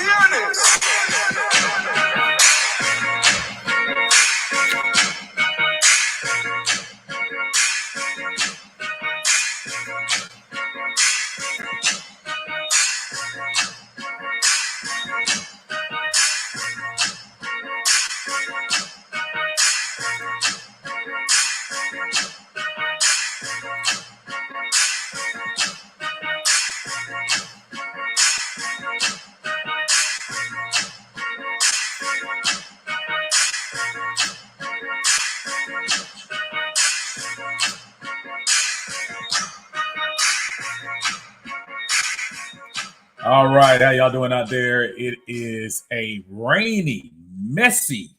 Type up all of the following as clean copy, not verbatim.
hear this. All right, how y'all doing out there? It is a rainy, messy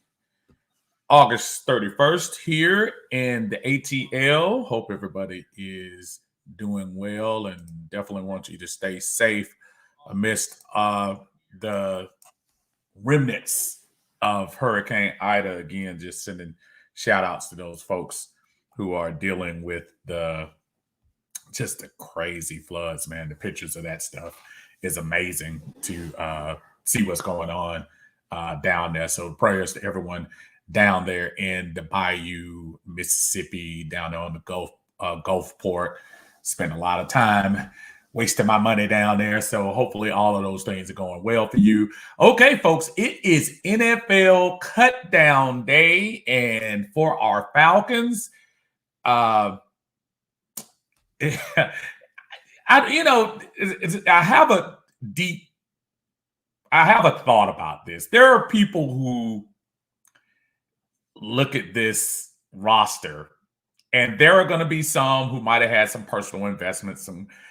August 31st here in the ATL. Hope everybody is doing well and definitely want you to stay safe amidst the remnants of Hurricane Ida. Again, just sending shout outs to those folks who are dealing with the crazy floods, man. The pictures of that stuff is amazing to see what's going on down there. So prayers to everyone down there in the Bayou, Mississippi, down there on the Gulfport. Spent a lot of time wasting my money down there. So hopefully all of those things are going well for you. Okay, folks, it is NFL cut down day. And for our Falcons, I have a thought about this. There are people who look at this roster, and there are going to be some who might have had some personal investments,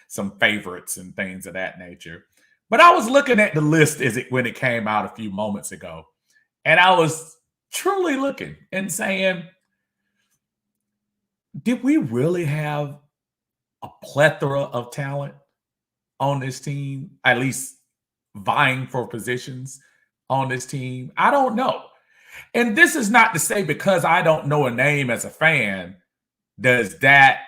some favorites and things of that nature. But I was looking at the list when it came out a few moments ago, and I was truly looking and saying, did we really have a plethora of talent on this team, at least vying for positions on this team? I don't know. And this is not to say because I don't know a name as a fan, does that,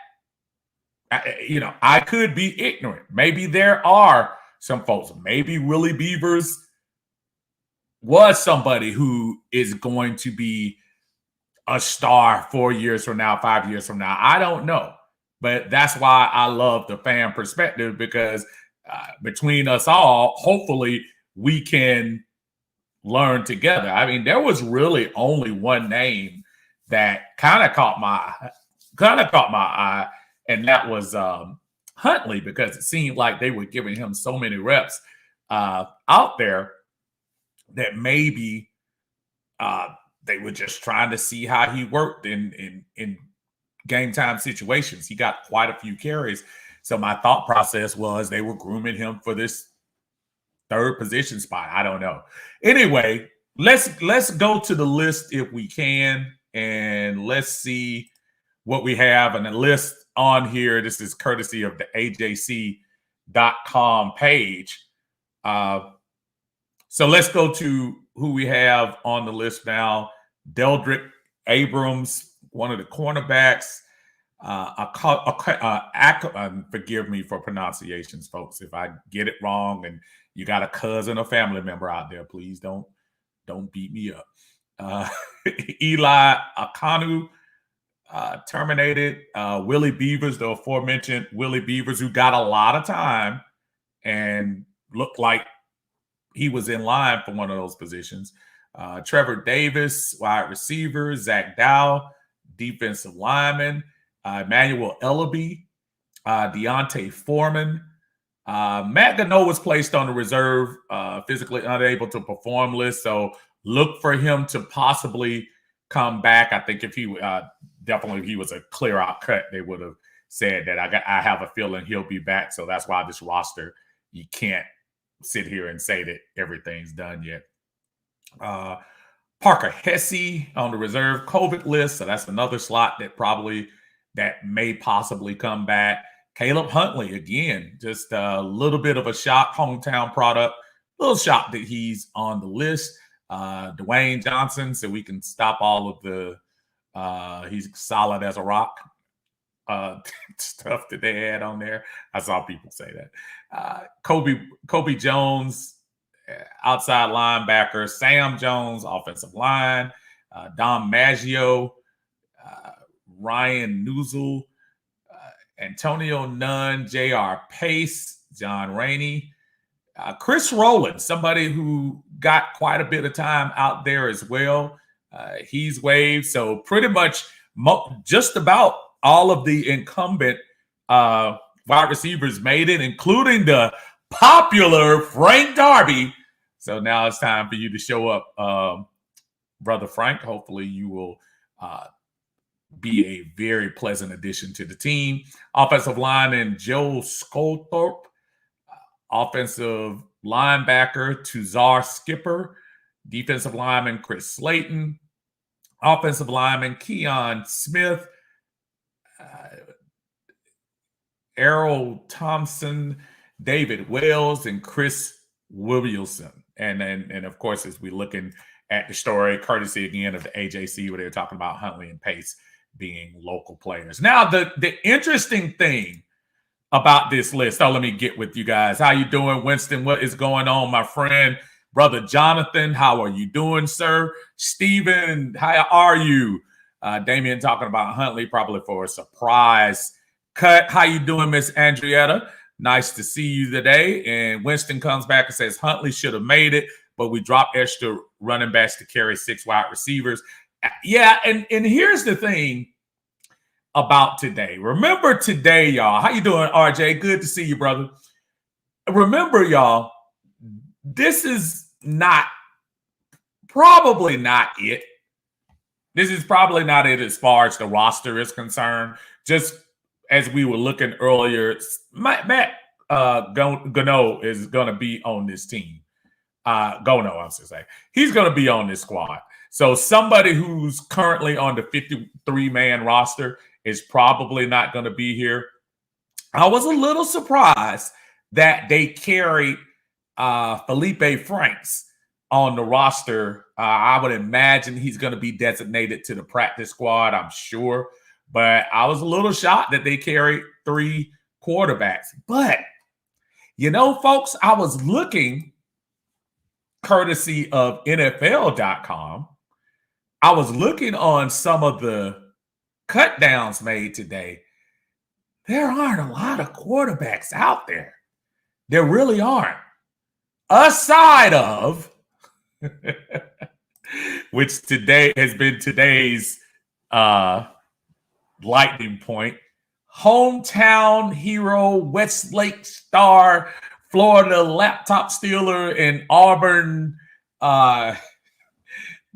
I could be ignorant. Maybe there are some folks, maybe Willie Beavers was somebody who is going to be a star 4 years from now, 5 years from now. I don't know. But that's why I love the fan perspective, because between us all, hopefully we can learn together. I mean, there was really only one name that kind of caught my eye, and that was Huntley, because it seemed like they were giving him so many reps out there that maybe they were just trying to see how he worked in game time situations. He got quite a few carries. So my thought process was they were grooming him for this third position spot. I don't know. Anyway, let's go to the list if we can, and let's see what we have. And the list on here, this is courtesy of the AJC.com page. So let's go to who we have on the list now. Deldrick Abrams, one of the cornerbacks. Forgive me for pronunciations, folks. If I get it wrong and you got a cousin or family member out there, please don't beat me up. Eli Akanu terminated. Willie Beavers, the aforementioned Willie Beavers, who got a lot of time and looked like he was in line for one of those positions. Trevor Davis, wide receiver. Zach Dow, defensive lineman. Emmanuel Ellaby, Deontay Foreman. Matt Gano was placed on the reserve, physically unable to perform list. So look for him to possibly come back. I think if he was a clear out cut, they would have said that. I have a feeling he'll be back. So that's why this roster, you can't sit here and say that everything's done yet. Parker Hesse on the reserve COVID list. So that's another slot that may possibly come back. Caleb Huntley, again, just a little bit of a shock, hometown product. A little shocked that he's on the list. Dwayne Johnson, so we can stop all of the he's solid as a rock stuff that they had on there. I saw people say that. Kobe Jones outside linebacker, Sam Jones, offensive line, Dom Maggio, Ryan Newsel, Antonio Nunn, J.R. Pace, John Rainey, Chris Rowland, somebody who got quite a bit of time out there as well. He's waived. So pretty much just about all of the incumbent wide receivers made it, including the popular Frank Darby. So now it's time for you to show up, Brother Frank. Hopefully you will be a very pleasant addition to the team. Offensive lineman Joe Skolthorpe. Offensive linebacker Tuzar Skipper. Defensive lineman Chris Slayton. Offensive lineman Keon Smith. Errol Thompson, David Wells, and Chris Williamson. And of course, as we're looking at the story, courtesy again of the AJC, where they're talking about Huntley and Pace being local players. Now, the interesting thing about this list, let me get with you guys. How you doing, Winston? What is going on, my friend? Brother Jonathan, how are you doing, sir? Steven, how are you? Damien talking about Huntley, probably for a surprise cut. How you doing, Miss Andrietta? Nice to see you today. And Winston comes back and says Huntley should have made it, but we dropped extra running backs to carry 6 wide receivers. Yeah, and here's the thing about today. Remember today, y'all. How you doing, RJ? Good to see you, brother. Remember, y'all, this is probably not it. This is probably not it as far as the roster is concerned. Just as we were looking earlier, Matt Gano is going to be on this team. Gono, I was going to say. He's going to be on this squad. So somebody who's currently on the 53-man roster is probably not going to be here. I was a little surprised that they carried Felipe Franks on the roster. I would imagine he's going to be designated to the practice squad, I'm sure. But I was a little shocked that they carried 3 quarterbacks. But, you know, folks, I was looking, courtesy of NFL.com, I was looking on some of the cut downs made today. There aren't a lot of quarterbacks out there. There really aren't. Aside of, which today has been today's lightning point, hometown hero, Westlake star, Florida laptop stealer, and Auburn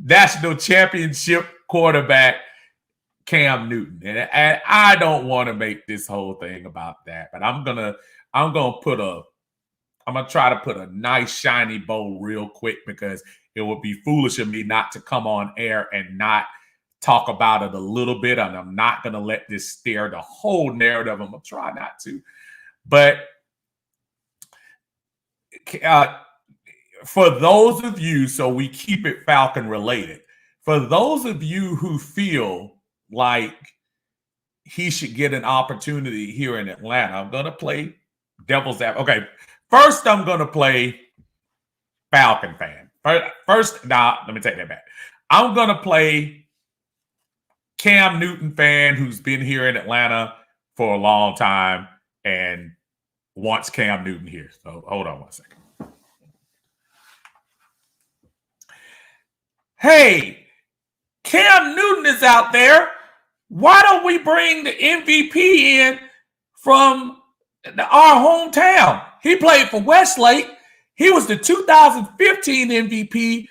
national championship quarterback Cam Newton. And I don't want to make this whole thing about that, but I'm gonna try to put a nice shiny bow real quick, because it would be foolish of me not to come on air and not talk about it a little bit. And I'm not going to let this steer the whole narrative. I'm going to try not to. But for those of you, so we keep it Falcon related, for those of you who feel like he should get an opportunity here in Atlanta, I'm going to play devil's advocate. Okay, first I'm going to play Falcon fan. First, let me take that back. I'm going to play Cam Newton fan who's been here in Atlanta for a long time and wants Cam Newton here. So hold on one second. Hey, Cam Newton is out there. Why don't we bring the MVP in from our hometown? He played for Westlake. He was the 2015 MVP.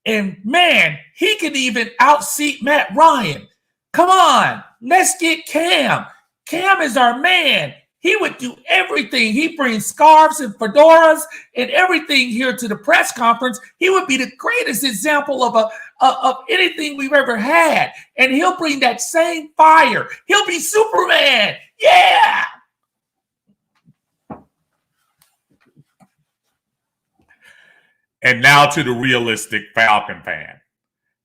And man, he could even outseat Matt Ryan. Come on, let's get Cam. Cam is our man. He would do everything. He brings scarves and fedoras and everything here to the press conference. He would be the greatest example of anything we've ever had. And he'll bring that same fire. He'll be Superman. Yeah. And now to the realistic Falcon fan.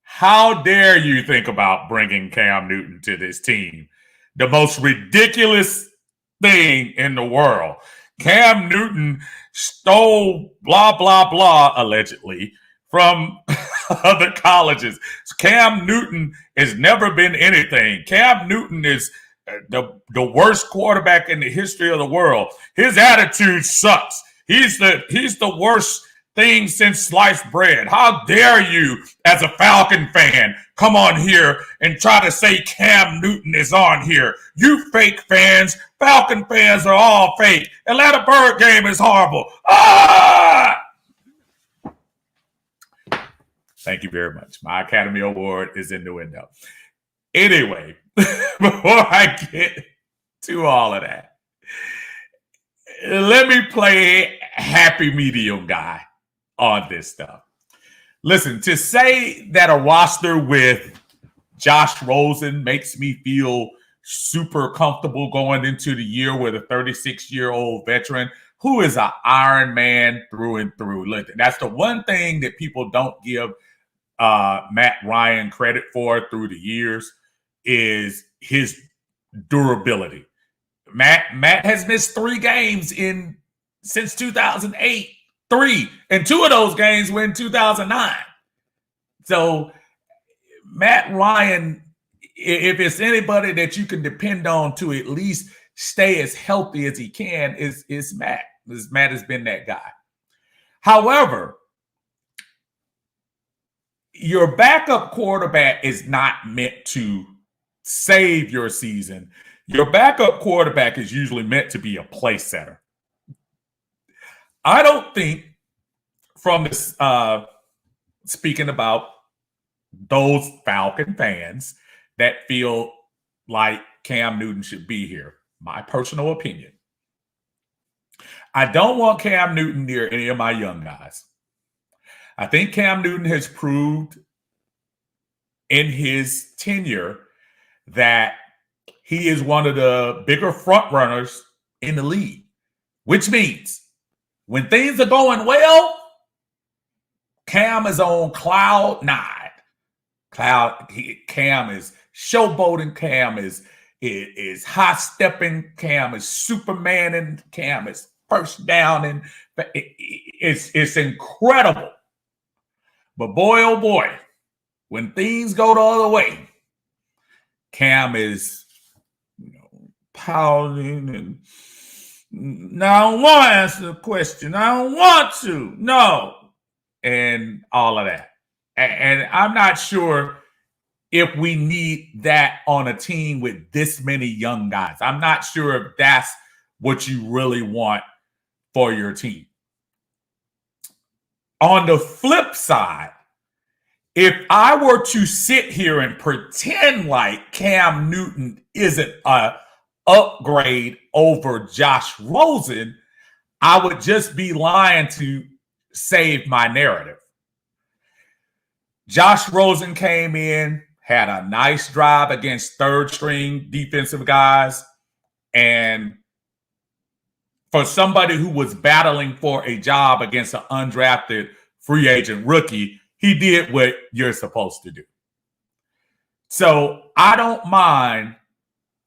How dare you think about bringing Cam Newton to this team? The most ridiculous thing in the world. Cam Newton stole blah, blah, blah, allegedly, from other colleges. Cam Newton has never been anything. Cam Newton is the worst quarterback in the history of the world. His attitude sucks. He's the worst thing since sliced bread. How dare you, as a Falcon fan, come on here and try to say Cam Newton is on here? You fake fans. Falcon fans are all fake. Atlanta Bird game is horrible. Ah! Thank you very much. My Academy Award is in the window. Anyway, before I get to all of that, let me play happy medium guy on this stuff. Listen, to say that a roster with Josh Rosen makes me feel super comfortable going into the year with a 36-year-old veteran who is an Iron Man through and through. Listen, that's the one thing that people don't give Matt Ryan credit for through the years is his durability. Matt has missed 3 games since 2008. 3, and 2 of those games were in 2009. So Matt Ryan, if it's anybody that you can depend on to at least stay as healthy as he can, is Matt. Matt has been that guy. However, your backup quarterback is not meant to save your season. Your backup quarterback is usually meant to be a play setter. I don't think, from this, speaking about those Falcon fans that feel like Cam Newton should be here, my personal opinion, I don't want Cam Newton near any of my young guys. I think Cam Newton has proved in his tenure that he is one of the bigger front runners in the league, which means when things are going well, Cam is on cloud 9. Cam is showboating. Cam is high stepping. Cam is Supermaning. Cam is first down, and it's incredible. But boy, oh boy, when things go the other way, Cam is pouting and now I don't want to answer the question. I don't want to. No. And all of that. And I'm not sure if we need that on a team with this many young guys. I'm not sure if that's what you really want for your team. On the flip side, if I were to sit here and pretend like Cam Newton isn't a upgrade over Josh Rosen, I would just be lying to save my narrative. Josh Rosen came in, had a nice drive against third-string defensive guys, and for somebody who was battling for a job against an undrafted free agent rookie, he did what you're supposed to do. So I don't mind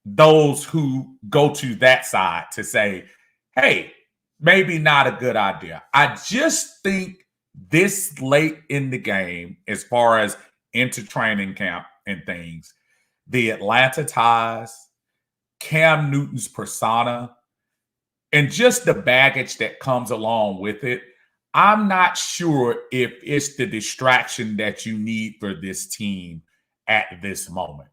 those who go to that side to say, hey, maybe not a good idea. I just think this late in the game, as far as into training camp and things, the Atlanta ties, Cam Newton's persona, and just the baggage that comes along with it, I'm not sure if it's the distraction that you need for this team at this moment.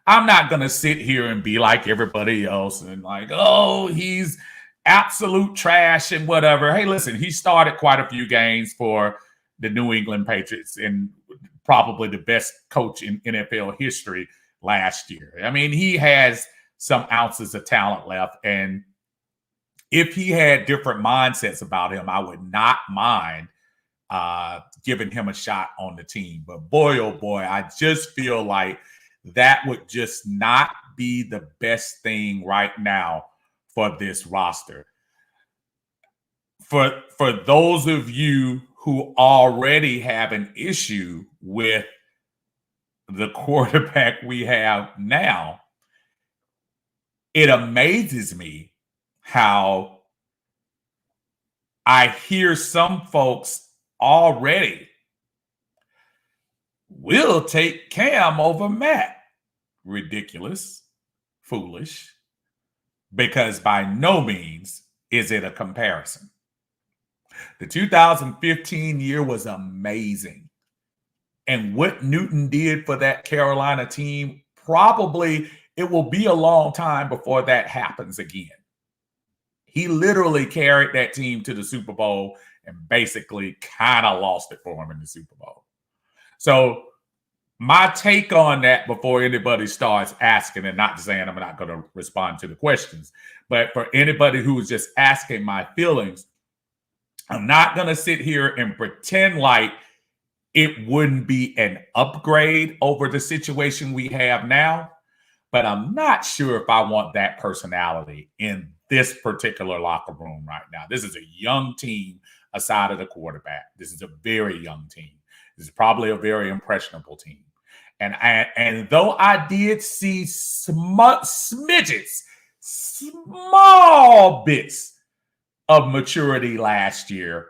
I'm not going to sit here and be like everybody else and like, oh, he's absolute trash and whatever. Hey, listen, he started quite a few games for the New England Patriots and probably the best coach in NFL history last year. I mean, he has some ounces of talent left. And if he had different mindsets about him, I would not mind giving him a shot on the team. But boy, oh boy, I just feel like that would just not be the best thing right now for this roster. For those of you who already have an issue with the quarterback we have now, it amazes me how I hear some folks already will take Cam over Matt. Ridiculous, foolish, because by no means is it a comparison. The 2015 year was amazing. And what Newton did for that Carolina team, probably it will be a long time before that happens again. He literally carried that team to the Super Bowl and basically kind of lost it for him in the Super Bowl. So my take on that before anybody starts asking, and not saying I'm not going to respond to the questions, but for anybody who's just asking my feelings, I'm not going to sit here and pretend like it wouldn't be an upgrade over the situation we have now, but I'm not sure if I want that personality in this particular locker room right now. This is a young team aside of the quarterback. This is a very young team. This is probably a very impressionable team. And though I did see smidgets, small bits of maturity last year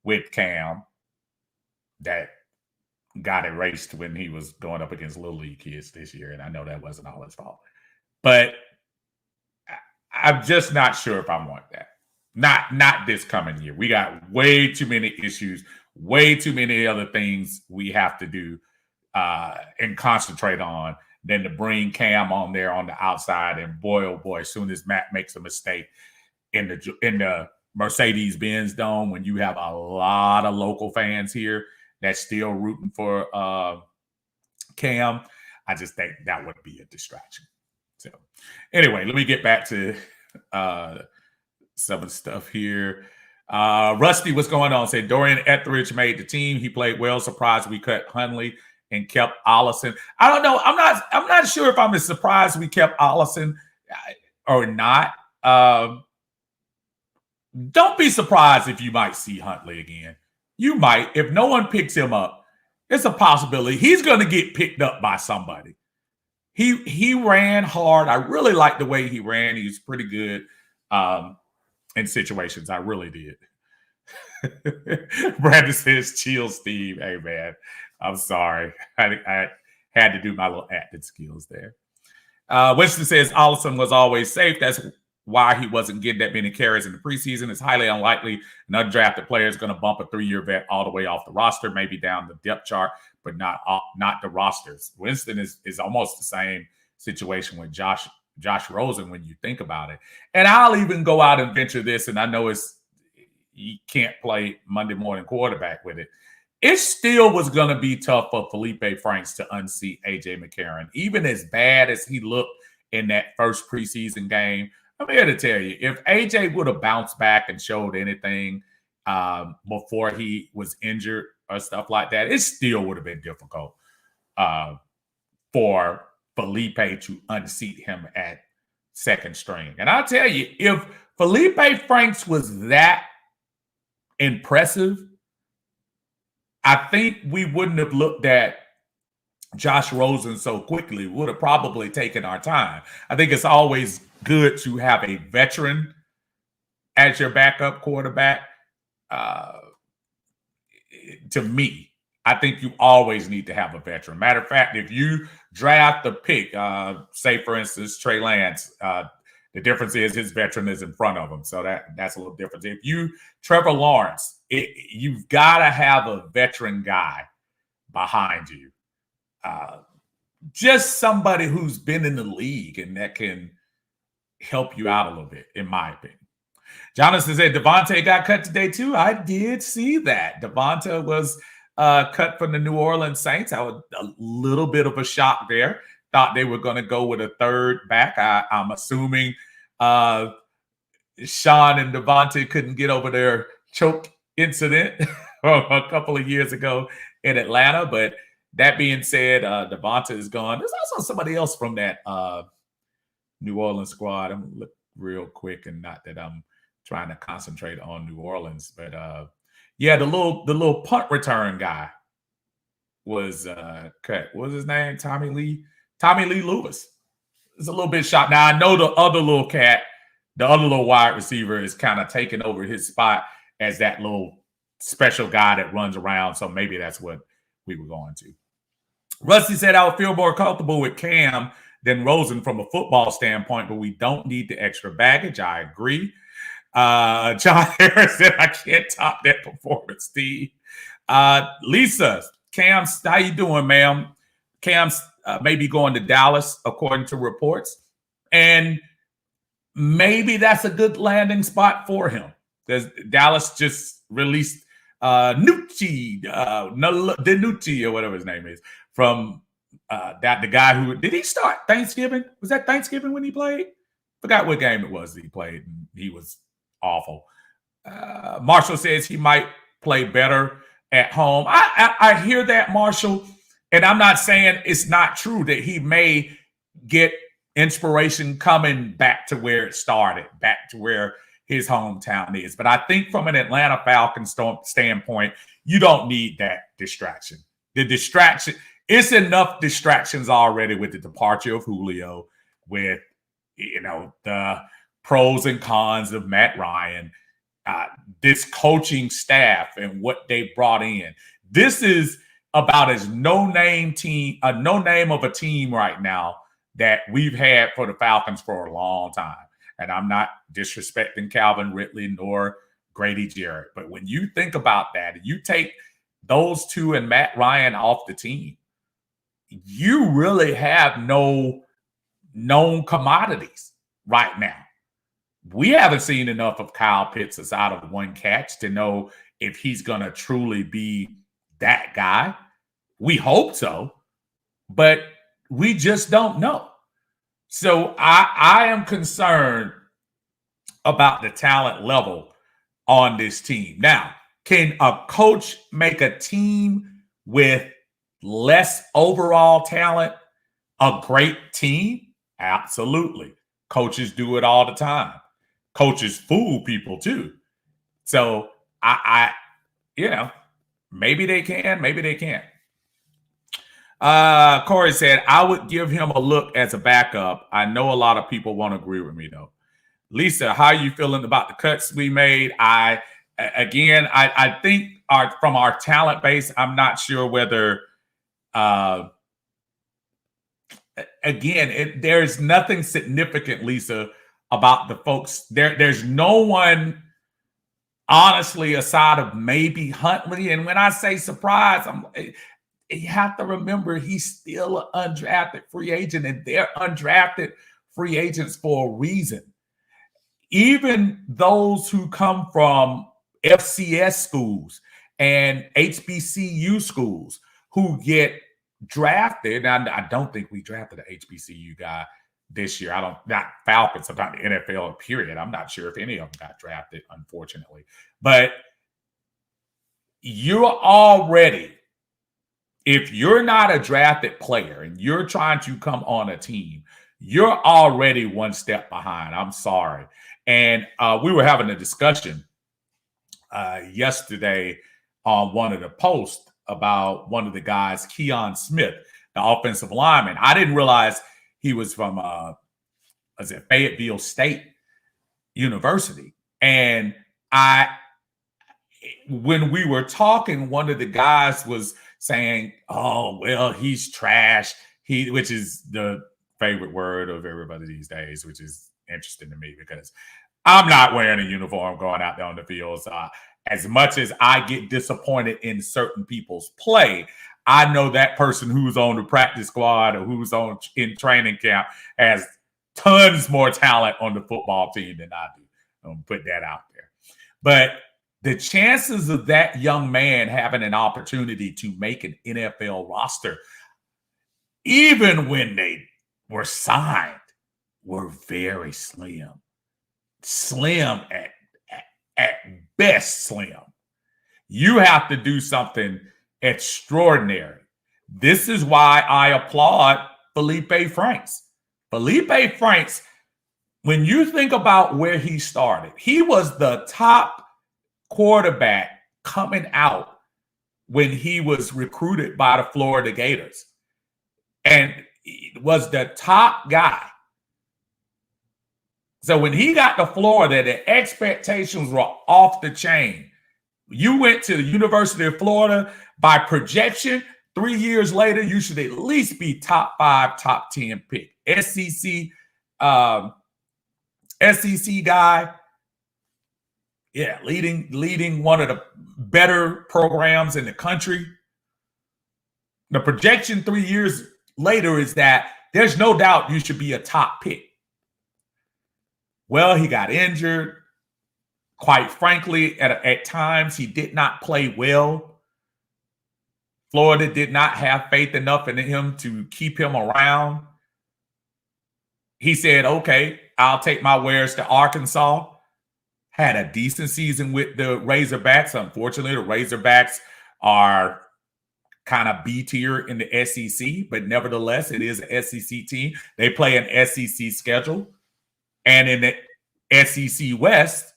with Cam that got erased when he was going up against Little League kids this year. And I know that wasn't all his fault. But I'm just not sure if I want that. Not this coming year. We got way too many issues, way too many other things we have to do and concentrate on than to bring Cam on there on the outside. And boy, oh boy, as soon as Matt makes a mistake in the Mercedes-Benz Dome, when you have a lot of local fans here that's still rooting for Cam, I just think that would be a distraction. So anyway, let me get back to some of the stuff here. Rusty, what's going on? Said Dorian Etheridge made the team. He played well. Surprised we cut Hundley and kept Ollison. I don't know. I'm not sure if I'm as surprised we kept Ollison or not. Don't be surprised if you might see Huntley again. You might. If no one picks him up, it's a possibility. He's going to get picked up by somebody. He ran hard. I really liked the way he ran. He was pretty good in situations. I really did. Brandon says, chill, Steve. Hey, man, I'm sorry. I had to do my little acting skills there. Winston says, Ollison was always safe. That's why he wasn't getting that many carries in the preseason. It's highly unlikely an undrafted player is going to bump a 3-year vet all the way off the roster, maybe down the depth chart, but not the rosters. Winston is almost the same situation with Josh Rosen when you think about it. And I'll even go out and venture this, and I know you can't play Monday morning quarterback with it. It still was going to be tough for Felipe Franks to unseat A.J. McCarron. Even as bad as he looked in that first preseason game, I'm here to tell you, if A.J. would have bounced back and showed anything before he was injured or stuff like that, it still would have been difficult for Felipe to unseat him at second string. And I'll tell you, if Felipe Franks was that impressive, I think we wouldn't have looked at Josh Rosen so quickly. We would have probably taken our time. I think it's always good to have a veteran as your backup quarterback. To me, I think you always need to have a veteran. Matter of fact, if you draft the pick, say for instance Trey Lance, the difference is his veteran is in front of him, so that's a little different. If you Trevor Lawrence, you've got to have a veteran guy behind you, just somebody who's been in the league and that can help you out a little bit, in my opinion. Jonathan said Devontae got cut today too. I did see that. Devontae was cut from the New Orleans Saints. I was a little bit of a shock there. Thought they were going to go with a third back. I'm assuming Sean and Devontae couldn't get over their choke incident a couple of years ago in Atlanta. But that being said, Devontae is gone. There's also somebody else from that New Orleans squad. I'm going to look real quick, and not that I'm trying to concentrate on New Orleans, but yeah, the little punt return guy was cut. What was his name? Tommy Lee Lewis. It's a little bit shocked. Now I know the other little cat, the other little wide receiver, is kind of taking over his spot as that little special guy that runs around. So maybe that's what we were going to. Rusty said, I would feel more comfortable with Cam than Rosen from a football standpoint, but we don't need the extra baggage. I agree. John Harris said, I can't top that performance, Steve. Lisa, Cam, how you doing, ma'am? Cam's maybe going to Dallas, according to reports. And maybe that's a good landing spot for him. Dallas just released Denucci or whatever his name is from the guy who did he start Thanksgiving? Was that Thanksgiving when he played? Forgot what game it was that he played. And he was awful. Marshall says he might play better at home. I hear that, Marshall, and I'm not saying it's not true that he may get inspiration coming back to where it started, back to where his hometown is. But I think from an Atlanta Falcons standpoint, you don't need that distraction. The distraction, it's enough distractions already with the departure of Julio, with, the pros and cons of Matt Ryan, this coaching staff and what they brought in. This is about as no-name of a team right now that we've had for the Falcons for a long time. And I'm not disrespecting Calvin Ridley nor Grady Jarrett. But when you think about that, you take those two and Matt Ryan off the team, you really have no known commodities right now. We haven't seen enough of Kyle Pitts aside of one catch to know if he's going to truly be that guy. We hope so, but we just don't know. So I am concerned about the talent level on this team. Now, can a coach make a team with less overall talent a great team? Absolutely. Coaches do it all the time. Coaches fool people too. So maybe they can, maybe they can't. Corey said, I would give him a look as a backup. I know a lot of people won't agree with me though. Lisa, how are you feeling about the cuts we made? I think from our talent base, I'm not sure whether there's nothing significant, Lisa, about the folks. There's no one, honestly, aside of maybe Huntley. And when I say surprise, you have to remember he's still an undrafted free agent, and they're undrafted free agents for a reason. Even those who come from FCS schools and HBCU schools who get drafted, and I don't think we drafted an HBCU guy this year. Not Falcons, about the NFL period. I'm not sure if any of them got drafted, unfortunately. But you're already, if you're not a drafted player and you're trying to come on a team, you're already one step behind. I'm sorry. And we were having a discussion yesterday on one of the posts about one of the guys, Keon Smith, the offensive lineman. I didn't realize he was from Fayetteville State University. And when we were talking, one of the guys was saying, oh, well, he's trash. Which is the favorite word of everybody these days, which is interesting to me because I'm not wearing a uniform going out there on the field. So as much as I get disappointed in certain people's play, I know that person who's on the practice squad or who's in training camp has tons more talent on the football team than I do. I'm put that out there. But the chances of that young man having an opportunity to make an NFL roster, even when they were signed, were very slim. Slim at best slim. You have to do something extraordinary. This is why I applaud Felipe Franks. Felipe Franks, when you think about where he started, he was the top quarterback coming out when he was recruited by the Florida Gators and was the top guy. So when he got to Florida, the expectations were off the chain. You went to the University of Florida. By projection, 3 years later, you should at least be top 5, top 10 pick. SEC guy, yeah, leading one of the better programs in the country. The projection 3 years later is that there's no doubt you should be a top pick. Well, he got injured. Quite frankly, at times, he did not play well. Florida did not have faith enough in him to keep him around. He said, okay, I'll take my wares to Arkansas. Had a decent season with the Razorbacks. Unfortunately, the Razorbacks are kind of B tier in the SEC, but nevertheless, it is an SEC team. They play an SEC schedule. And in the SEC West,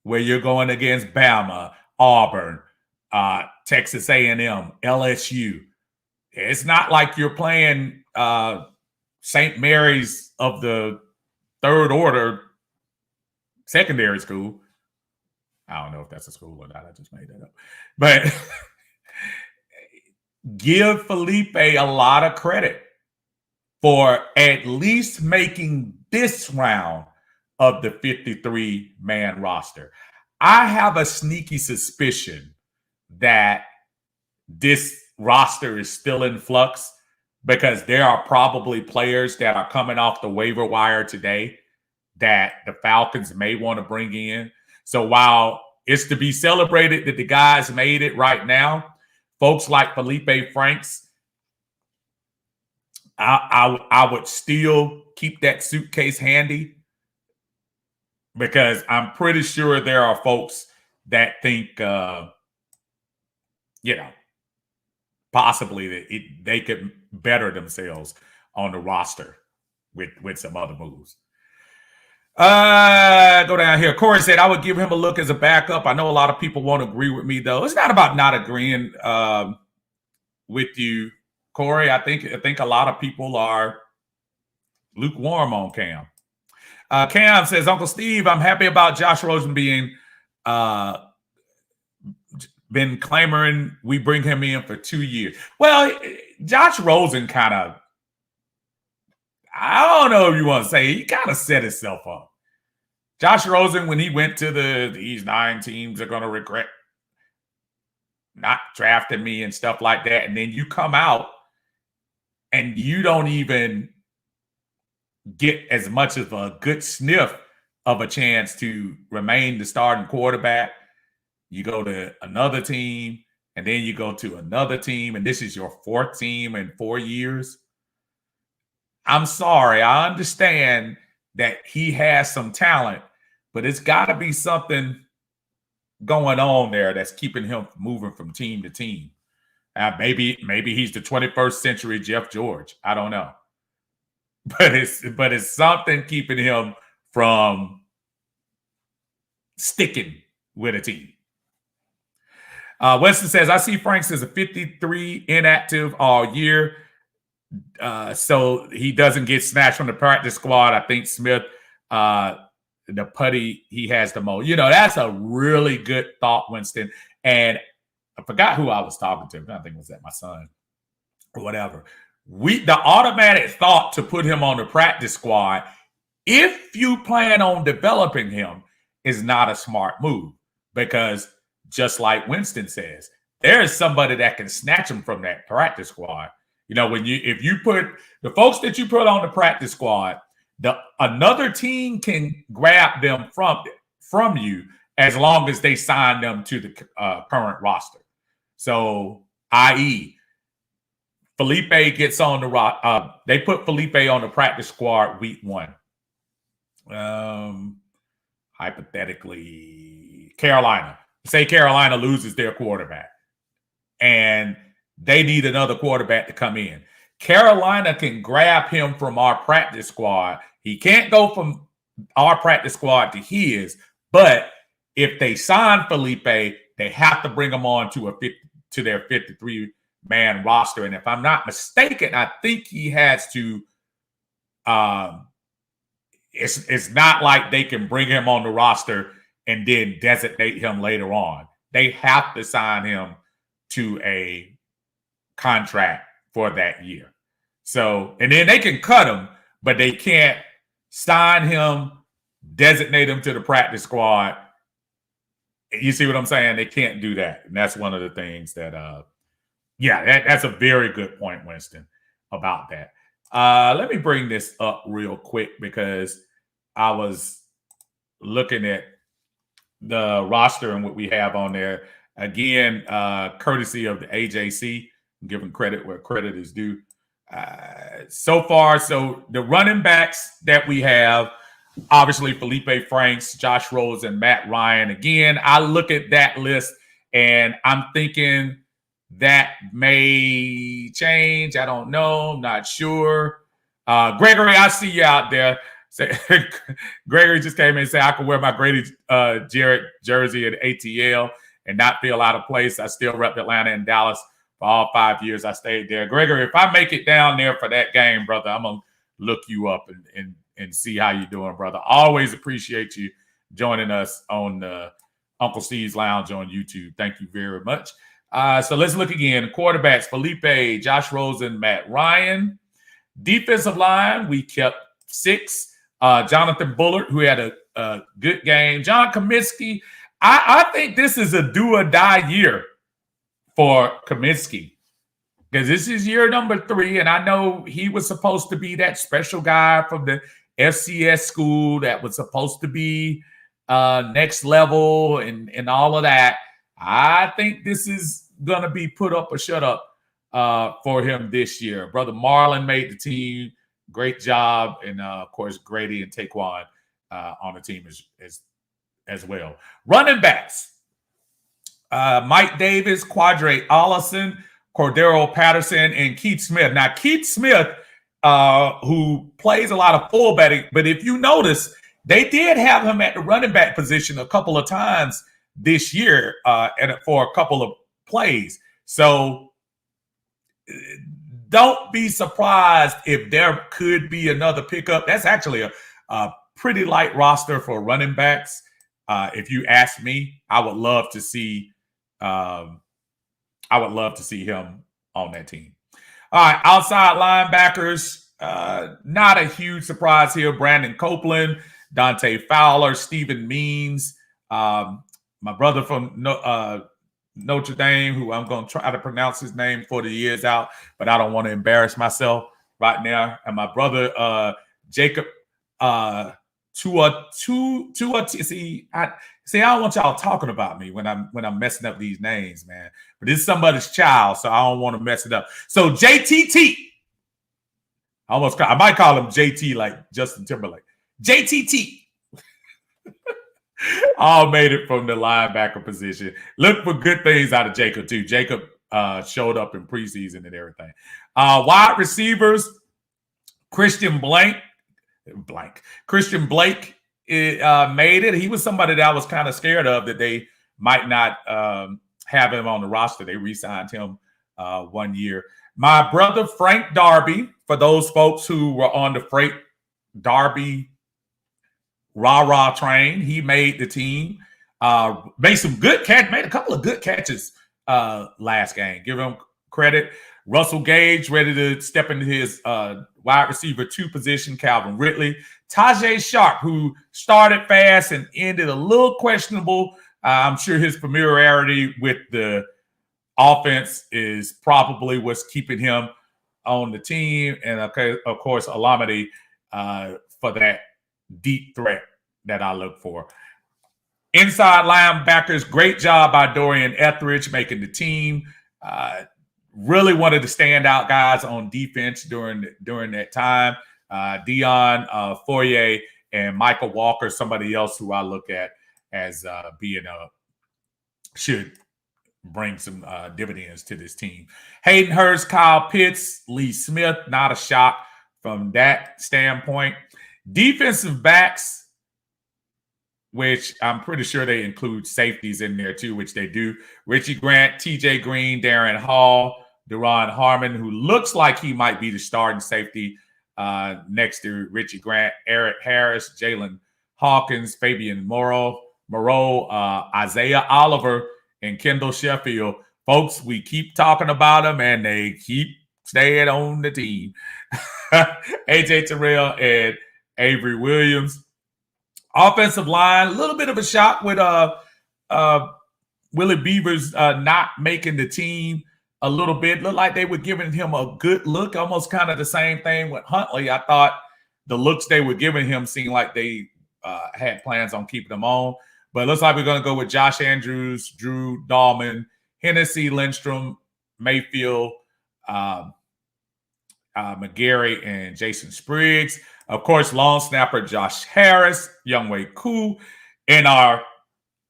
where you're going against Bama, Auburn, Texas A&M, LSU, it's not like you're playing St. Mary's of the third order secondary school. I don't know if that's a school or not. I just made that up. But give Felipe a lot of credit for at least making this round of the 53-man roster. I have a sneaky suspicion that this roster is still in flux because there are probably players that are coming off the waiver wire today that the Falcons may want to bring in. So while it's to be celebrated that the guys made it right now, folks like Felipe Franks, I would still keep that suitcase handy because I'm pretty sure there are folks that think, possibly that they could better themselves on the roster with some other moves. Go down here. Corey said, I would give him a look as a backup. I know a lot of people won't agree with me, though. It's not about not agreeing with you, Corey. I think a lot of people are lukewarm on Cam. Cam says, Uncle Steve, I'm happy about Josh Rosen being been clamoring we bring him in for 2 years. Well, Josh Rosen kind of, I don't know if you want to say, he kind of set himself up. Josh Rosen, when he went to these 9 teams are going to regret not drafting me and stuff like that. And then you come out and you don't even get as much of a good sniff of a chance to remain the starting quarterback. You go to another team, and then you go to another team, and this is your 4th team in 4 years. I'm sorry. I understand that he has some talent, but it's got to be something going on there that's keeping him moving from team to team. Maybe he's the 21st century Jeff George. I don't know. But it's something keeping him from sticking with a team. Weston says, I see Franks as a 53 inactive all year. So he doesn't get snatched from the practice squad. I think Smith, the putty, he has the most. That's a really good thought, Winston. And I forgot who I was talking to. I think it was my son or whatever. The automatic thought to put him on the practice squad, if you plan on developing him, is not a smart move because just like Winston says, there is somebody that can snatch him from that practice squad. If you put the folks that you put on the practice squad, another team can grab them from you as long as they sign them to the current roster. So, i.e., Felipe gets on the they put Felipe on the practice squad week 1. Hypothetically, Carolina. Say Carolina loses their quarterback and they need another quarterback to come in. Carolina can grab him from our practice squad. He can't go from our practice squad to his, but if they sign Felipe, they have to bring him on to their 53-man roster. And if I'm not mistaken, I think he has to it's not like they can bring him on the roster and then designate him later on. they have to sign him to a contract for that year. So, and then they can cut him, but they can't sign him, designate him to the practice squad. You see what I'm saying? They can't do that. And that's one of the things that, that's a very good point, Winston, about that. Let me bring this up real quick because I was looking at the roster and what we have on there. Again, courtesy of the AJC, giving credit where credit is due. So far, so the running backs that we have, obviously Felipe Franks, Josh Rose, and Matt Ryan. Again, I look at that list and I'm thinking that may change. I don't know. I'm not sure. Gregory, I see you out there. Gregory just came in and said, I could wear my Grady Jarrett jersey at ATL and not feel out of place. I still rep Atlanta and Dallas for all 5 years I stayed there. Gregory, if I make it down there for that game, brother, I'm going to look you up and see how you're doing, brother. Always appreciate you joining us on the Uncle Steve's Lounge on YouTube. Thank you very much. So let's look again. Quarterbacks, Felipe, Josh Rosen, Matt Ryan. Defensive line, we kept 6. Jonathan Bullard, who had a good game. John Kaminsky, I think this is a do-or-die year for Kaminsky because this is year number 3, and I know he was supposed to be that special guy from the FCS school that was supposed to be next level and all of that. I think this is going to be put up or shut up for him this year. Brother Marlon made the team. Great job. And, of course, Grady and Taquan on the team as well. Running backs. Mike Davis, Quadre Allison, Cordero Patterson, and Keith Smith. Now, Keith Smith, who plays a lot of fullback, but if you notice, they did have him at the running back position a couple of times this year and for a couple of plays. So don't be surprised if there could be another pickup. That's actually a pretty light roster for running backs. If you ask me, I would love to see him on that team. All right, outside linebackers, not a huge surprise here. Brandon Copeland, Dante Fowler, Stephen Means, my brother from Notre Dame, who I'm going to try to pronounce his name before the year's out, but I don't want to embarrass myself right now. And my brother, Jacob Tua. See, I don't want y'all talking about me when I'm messing up these names, man. But this is somebody's child, so I don't want to mess it up. So JTT. I might call him JT like Justin Timberlake. JTT. All made it from the linebacker position. Look for good things out of Jacob, too. Jacob showed up in preseason and everything. Wide receivers, Christian Blake made it. He was somebody that I was kind of scared of that they might not have him on the roster. They re-signed him 1 year. My brother, Frank Darby, for those folks who were on the Frank Darby rah-rah train, he made the team. Made a couple of good catches last game. Give him credit. Russell Gage ready to step into his wide receiver 2 position. Calvin Ridley. Tajay Sharp, who started fast and ended a little questionable. I'm sure his familiarity with the offense is probably what's keeping him on the team. And, of course, Alameda for that deep threat that I look for. Inside linebackers, great job by Dorian Etheridge making the team. Really one of the standout guys on defense during that time. Dion Foyer and Michael Walker, somebody else who I look at as being should bring some dividends to this team. Hayden Hurst, Kyle Pitts, Lee Smith, not a shock from that standpoint. Defensive backs, which I'm pretty sure they include safeties in there too, which they do. Richie Grant, TJ Green, Darren Hall, Deron Harmon, who looks like he might be the starting safety next to Richie Grant, Eric Harris, Jalen Hawkins, Fabian Moreau, Isaiah Oliver, and Kendall Sheffield. Folks, we keep talking about them, and they keep staying on the team. AJ Terrell and Avery Williams. Offensive line, a little bit of a shock with Willie Beavers not making the team a little bit. Looked like they were giving him a good look, almost kind of the same thing with Huntley. I thought the looks they were giving him seemed like they had plans on keeping him on. But it looks like we're going to go with Josh Andrews, Drew Dahlman, Hennessy, Lindstrom, Mayfield, McGarry, and Jason Spriggs. Of course, long snapper Josh Harris, Younghoe Koo, and our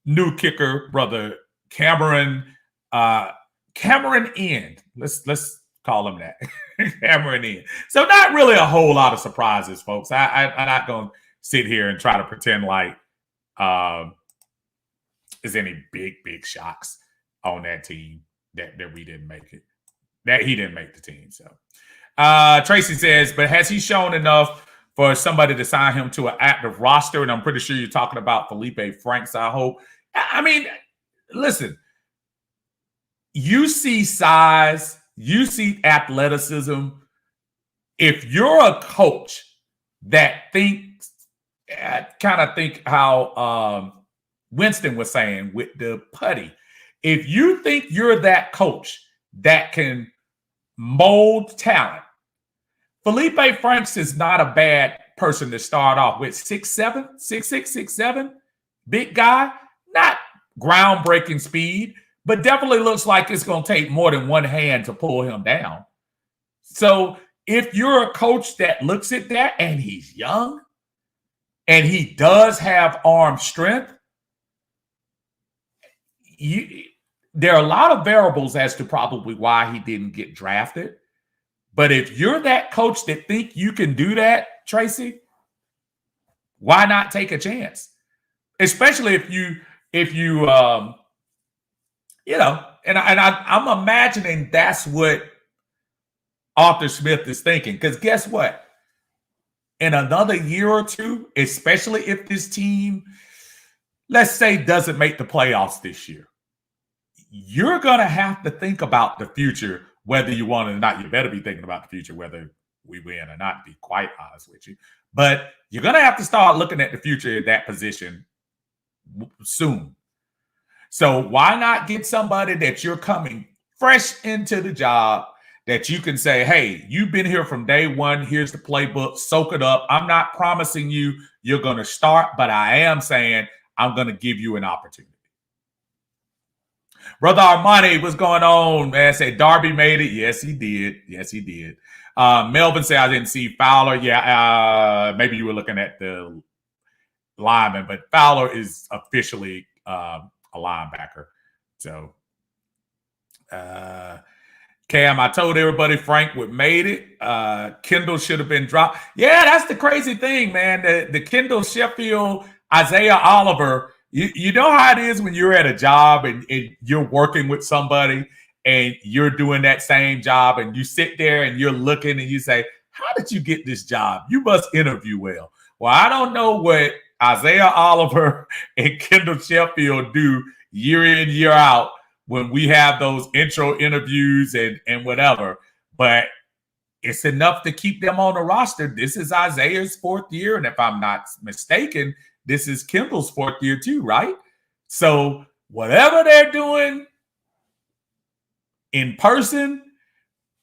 new kicker, brother Cameron End. Let's call him that. Cameron End. So not really a whole lot of surprises, folks. I'm not going to sit here and try to pretend like there's any big shocks on that team that we didn't make it, that he didn't make the team. So Tracy says, but has he shown enough for somebody to sign him to an active roster? And I'm pretty sure you're talking about Felipe Franks, I hope. I mean, listen, you see size, you see athleticism. If you're a coach that thinks, kind of think how Winston was saying with the putty, if you think you're that coach that can mold talent, Felipe Franks is not a bad person to start off with. 6'7", 6'6", 6'7", big guy, not groundbreaking speed, but definitely looks like it's going to take more than one hand to pull him down. So if you're a coach that looks at that and he's young and he does have arm strength, there are a lot of variables as to probably why he didn't get drafted. But if you're that coach that think you can do that, Tracy, why not take a chance? Especially if you I'm imagining that's what Arthur Smith is thinking. Because guess what? In another year or two, especially if this team, let's say, doesn't make the playoffs this year, you're going to have to think about the future, whether you want it or not. You better be thinking about the future, whether we win or not, to be quite honest with you. But you're going to have to start looking at the future of that position soon. So why not get somebody that you're coming fresh into the job, that you can say, hey, you've been here from day one. Here's the playbook. Soak it up. I'm not promising you you're going to start, but I am saying I'm going to give you an opportunity. Brother Armani, what's going on, man? Say Darby made it. Yes, he did. Yes, he did. Melvin said I didn't see Fowler. Yeah, maybe you were looking at the lineman, but Fowler is officially a linebacker. So, Cam, I told everybody Frank would made it. Kendall should have been dropped. Yeah, that's the crazy thing, man. The Kendall Sheffield, Isaiah Oliver. You know how it is when you're at a job and you're working with somebody and you're doing that same job and you sit there and you're looking and you say, how did you get this job? You must interview well. Well, I don't know what Isaiah Oliver and Kendall Sheffield do year in, year out when we have those intro interviews and whatever, but it's enough to keep them on the roster. This is Isaiah's fourth year, and if I'm not mistaken, this is Kendall's fourth year too, right? So whatever they're doing in person,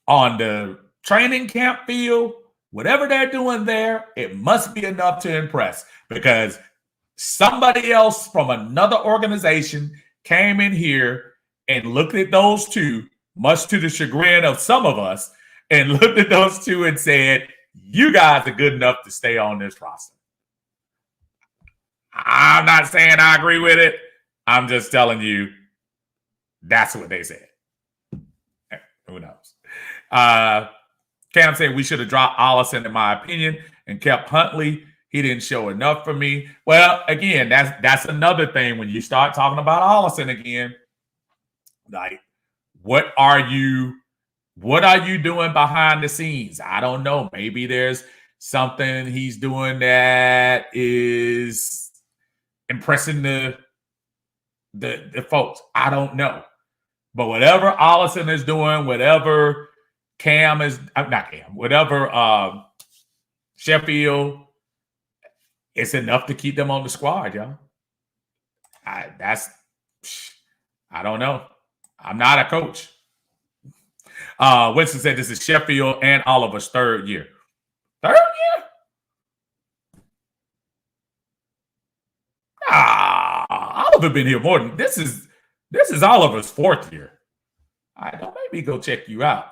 on the training camp field, whatever they're doing there, it must be enough to impress, because somebody else from another organization came in here and looked at those two, much to the chagrin of some of us, and looked at those two and said, you guys are good enough to stay on this roster. I'm not saying I agree with it. I'm just telling you that's what they said. Who knows? Cam said we should have dropped Allison, in my opinion, and kept Huntley. He didn't show enough for me. Well, again, that's another thing when you start talking about Allison again. Like, what are you doing behind the scenes? I don't know. Maybe there's something he's doing that is impressing the the folks. I don't know. But whatever Allison is doing, whatever Cam is, not Cam, whatever Sheffield, it's enough to keep them on the squad, y'all. I don't know. I'm not a coach. Winston said this is Sheffield and Oliver's third year. Third year? Oliver been here more than this is Oliver's fourth year. Don't make me go check you out.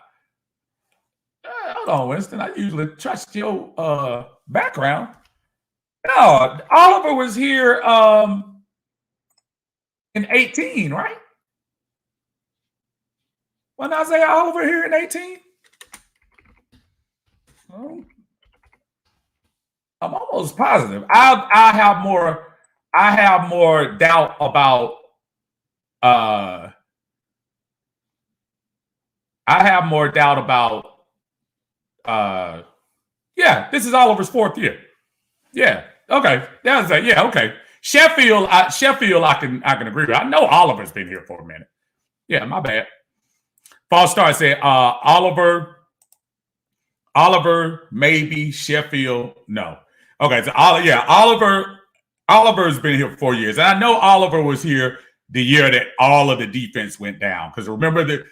Hold on, Winston. I usually trust your background. No, Oliver was here in 18, right? When Isaiah Oliver here in 18? Oh, I'm almost positive. I have more doubt about yeah, this is Oliver's fourth year. Yeah. Okay. Yeah, okay. Sheffield, I can agree with. I know Oliver's been here for a minute. Yeah, my bad. False Star said Oliver, maybe Sheffield, no. Okay, so Oliver's been here for 4 years. And I know Oliver was here the year that all of the defense went down. Because remember that.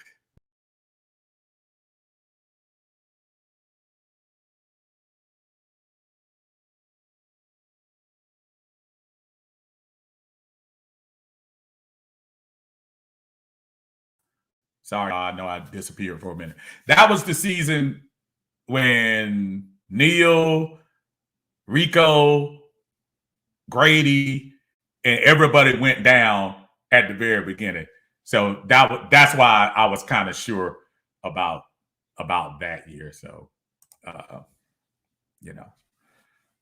Sorry, I know I disappeared for a minute. That was the season when Neil, Rico, Grady, and everybody went down at the very beginning. So that's why I was kind of sure about that year. So,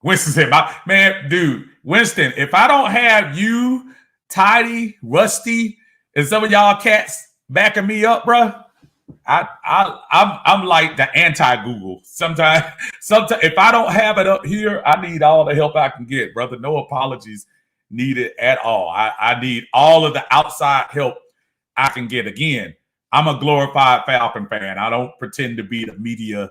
Winston said, dude, Winston, if I don't have you, Tidy, Rusty, and some of y'all cats backing me up, bro, I'm like the anti-Google. Sometimes if I don't have it up here, I need all the help I can get, brother. No apologies needed at all. I need all of the outside help I can get. Again, I'm a glorified Falcon fan. I don't pretend to be the media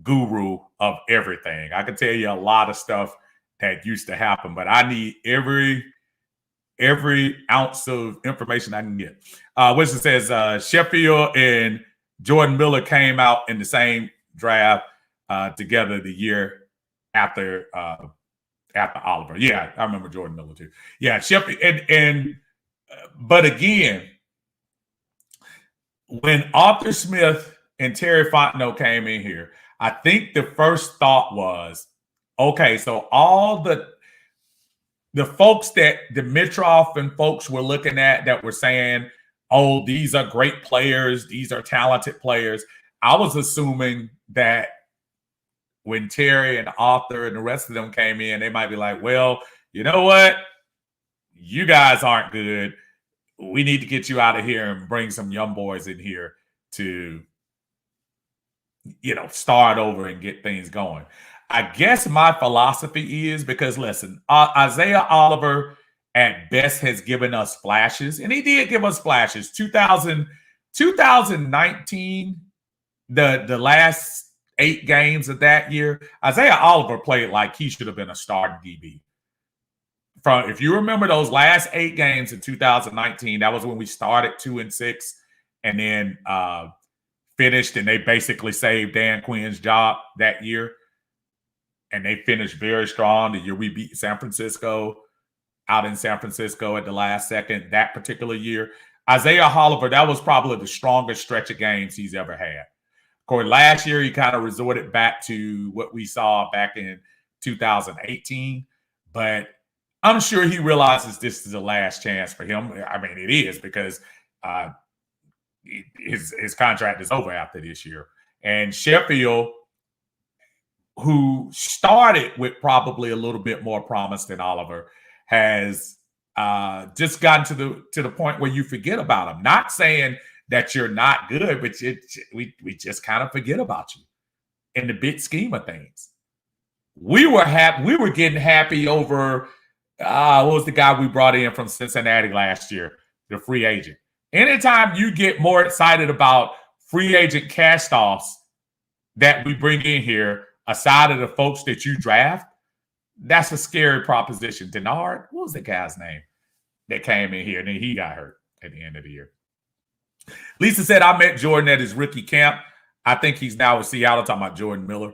guru of everything. I can tell you a lot of stuff that used to happen, but I need every ounce of information I can get. Winston says Sheffield and Jordan Miller came out in the same draft together the year after Oliver. Yeah, I remember Jordan Miller too. Yeah, Sheffield but again, when Arthur Smith and Terry Fontenot came in here, I think the first thought was, okay, so all the folks that Dimitrov and folks were looking at that were saying, oh, these are great players, these are talented players. I was assuming that when Terry and Arthur and the rest of them came in, they might be like, well, you know what? You guys aren't good. We need to get you out of here and bring some young boys in here to, start over and get things going. I guess my philosophy is because, listen, Isaiah Oliver at best has given us flashes, and he did give us flashes. 2019, the last 8 games of that year, Isaiah Oliver played like he should have been a starting DB. If you remember those last 8 games in 2019, that was when we started 2-6 and then finished, and they basically saved Dan Quinn's job that year. And they finished very strong. The year we beat San Francisco out in San Francisco at the last second that particular year. Isaiah Oliver, that was probably the strongest stretch of games he's ever had. Of course, last year he kind of resorted back to what we saw back in 2018. But I'm sure he realizes this is the last chance for him. I mean, it is because his contract is over after this year. And Sheffield, who started with probably a little bit more promise than Oliver, has just gotten to the point where you forget about him. Not saying that you're not good, but we just kind of forget about you in the big scheme of things. We were getting happy over What was the guy we brought in from Cincinnati last year? The free agent. Anytime you get more excited about free agent cast-offs that we bring in here, aside of the folks that you draft, that's a scary proposition. Denard, what was the guy's name that came in here and then he got hurt at the end of the year? Lisa said, I met Jordan at his rookie camp. I think he's now with Seattle, talking about Jordan Miller.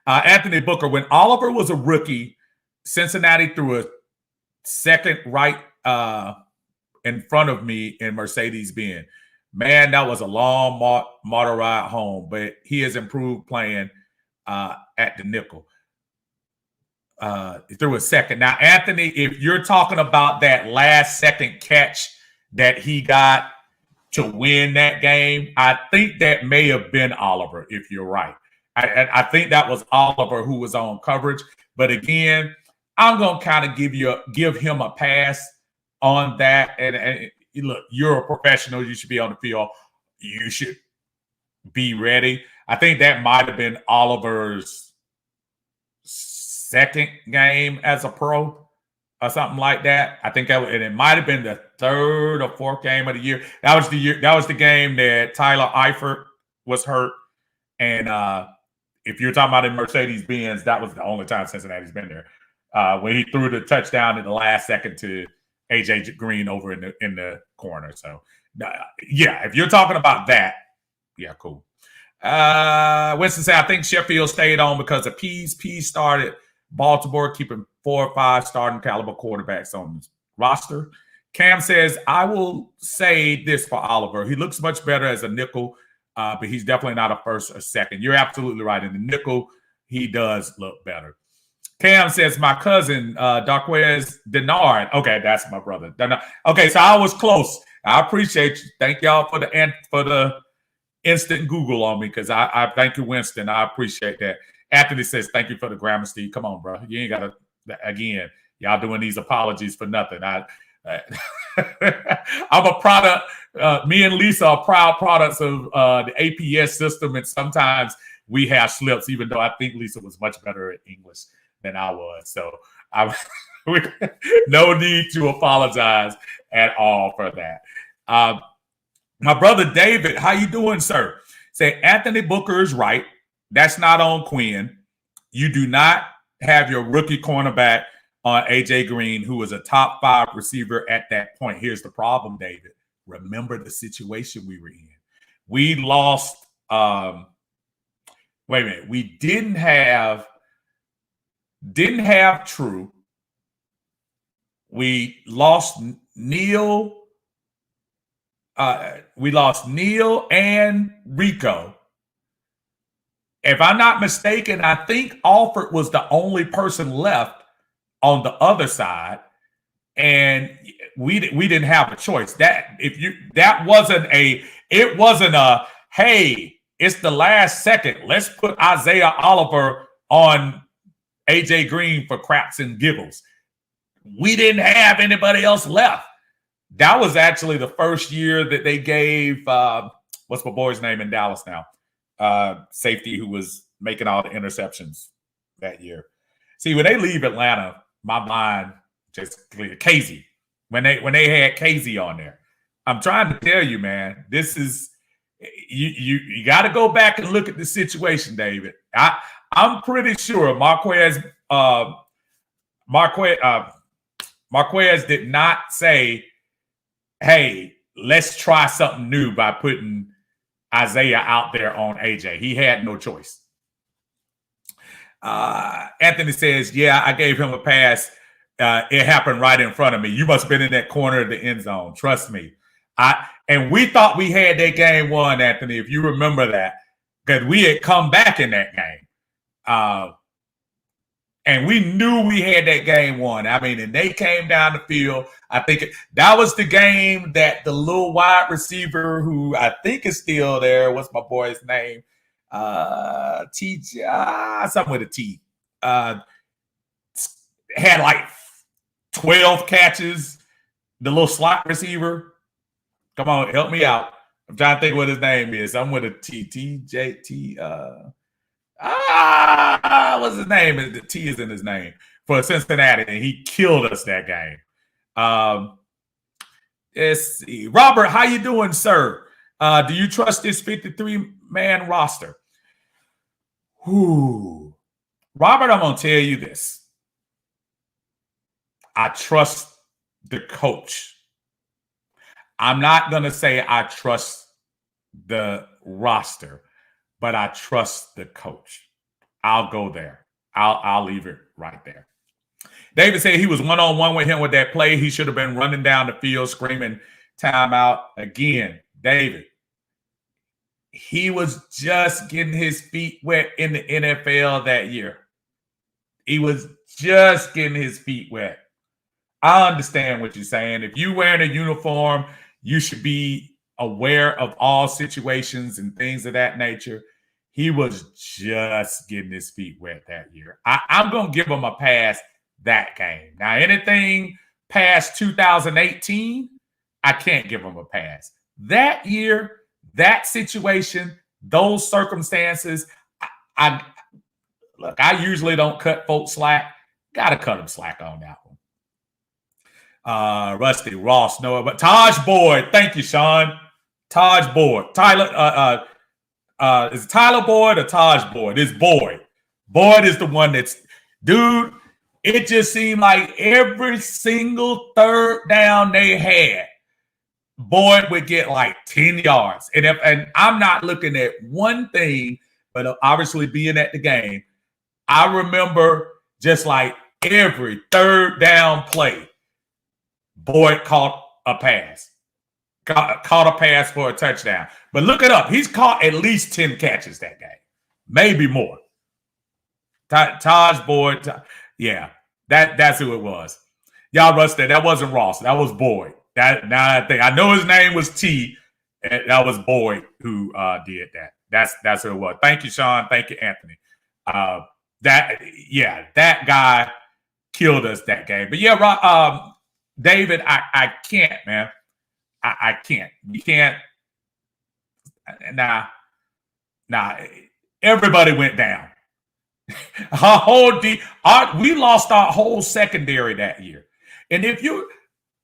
Anthony Booker, when Oliver was a rookie, Cincinnati threw a second right in front of me in Mercedes-Benz. Man, that was a long motor ride home, but he has improved playing at the nickel. He threw a second. Now, Anthony, if you're talking about that last second catch that he got to win that game, I think that may have been Oliver, if you're right. I think that was Oliver who was on coverage. But again, I'm going to kind of give him a pass on that. And look, you're a professional. You should be on the field. You should be ready. I think that might have been Oliver's second game as a pro or something like that. I think that, and it might have been the third or fourth game of the year. That was the game that Tyler Eifert was hurt. And if you're talking about in Mercedes-Benz, that was the only time Cincinnati's been there. When he threw the touchdown in the last second to AJ Green over in the corner. So yeah, if you're talking about that, yeah, cool. Winston said, I think Sheffield stayed on because of Pease. Pease started Baltimore, keeping 4 or 5 starting caliber quarterbacks on the roster. Cam says, I will say this for Oliver. He looks much better as a nickel, but he's definitely not a first or second. You're absolutely right. In the nickel, he does look better. Cam says, my cousin, Darquez Denard. Okay, that's my brother. Denard. Okay, so I was close. I appreciate you. Thank y'all for the instant Google on me, because I thank you, Winston. I appreciate that. Anthony says, thank you for the grammar, Steve. Come on, bro. You ain't got to, again, y'all doing these apologies for nothing. I'm a product. Me and Lisa are proud products of the APS system, and sometimes we have slips, even though I think Lisa was much better at English than I was. So no need to apologize at all for that. My brother David, how you doing, sir? Say, Anthony Booker is right. That's not on Quinn. You do not have your rookie cornerback on AJ Green, who was a top 5 receiver at that point. Here's the problem, David. Remember the situation we were in. We lost. Wait a minute. We didn't have True. We lost Neil. We lost Neil and Rico. If I'm not mistaken, I think Alford was the only person left on the other side, and we didn't have a choice. It wasn't a hey, it's the last second. Let's put Isaiah Oliver on AJ Green for craps and giggles. We didn't have anybody else left. That was actually the first year that they gave what's my boy's name in Dallas now? Safety who was making all the interceptions that year. See, when they leave Atlanta, my mind just clear. Casey, when they had Casey on there, I'm trying to tell you, man, this is you got to go back and look at the situation, David. I'm pretty sure Marquez did not say, hey, let's try something new by putting Isaiah out there on AJ. He had no choice. Anthony says, yeah, I gave him a pass. It happened right in front of me. You must have been in that corner of the end zone. Trust me. And we thought we had that game won, Anthony, if you remember that, because we had come back in that game. And we knew we had that game won. I mean, and they came down the field. I think that was the game that the little wide receiver who I think is still there, what's my boy's name? TJ, something with a T. Had like 12 catches. The little slot receiver. Come on, help me out. I'm trying to think what his name is. I'm with a T. TJT. What's his name? The T is in his name. for Cincinnati, and he killed us that game. Let's see. Robert, how you doing, sir? Do you trust this 53-man roster? Ooh. Robert, I'm going to tell you this. I trust the coach. I'm not going to say I trust the roster, but I trust the coach. I'll go there. I'll leave it right there. David said he was one-on-one with him with that play. He should have been running down the field screaming timeout. Again, David, he was just getting his feet wet in the NFL that year. He was just getting his feet wet. I understand what you're saying. If you're wearing a uniform, you should be aware of all situations and things of that nature. He was just getting his feet wet that year. I'm going to give him a pass that game. Now, anything past 2018, I can't give him a pass. That year, that situation, those circumstances, I usually don't cut folks slack. Got to cut them slack on that one. Rusty, Ross, Noah, but Taj Boyd. Thank you, Sean. Taj Boyd. Tyler, is it Tyler Boyd or Taj Boyd? It's Boyd. Boyd is the one that's, dude, it just seemed like every single third down they had, Boyd would get like 10 yards. And I'm not looking at one thing, but obviously being at the game, I remember just like every third down play, Boyd caught a pass. Caught a pass for a touchdown. But look it up. He's caught at least 10 catches that game. Maybe more. Taj Boyd. Yeah, that's who it was. Y'all rusted. That wasn't Ross. That was Boyd. I know his name was T. And that was Boyd who did that. That's who it was. Thank you, Sean. Thank you, Anthony. That guy killed us that game. But yeah, David, I can't, man. I can't. You can't. Nah. Everybody went down. We lost our whole secondary that year. And if you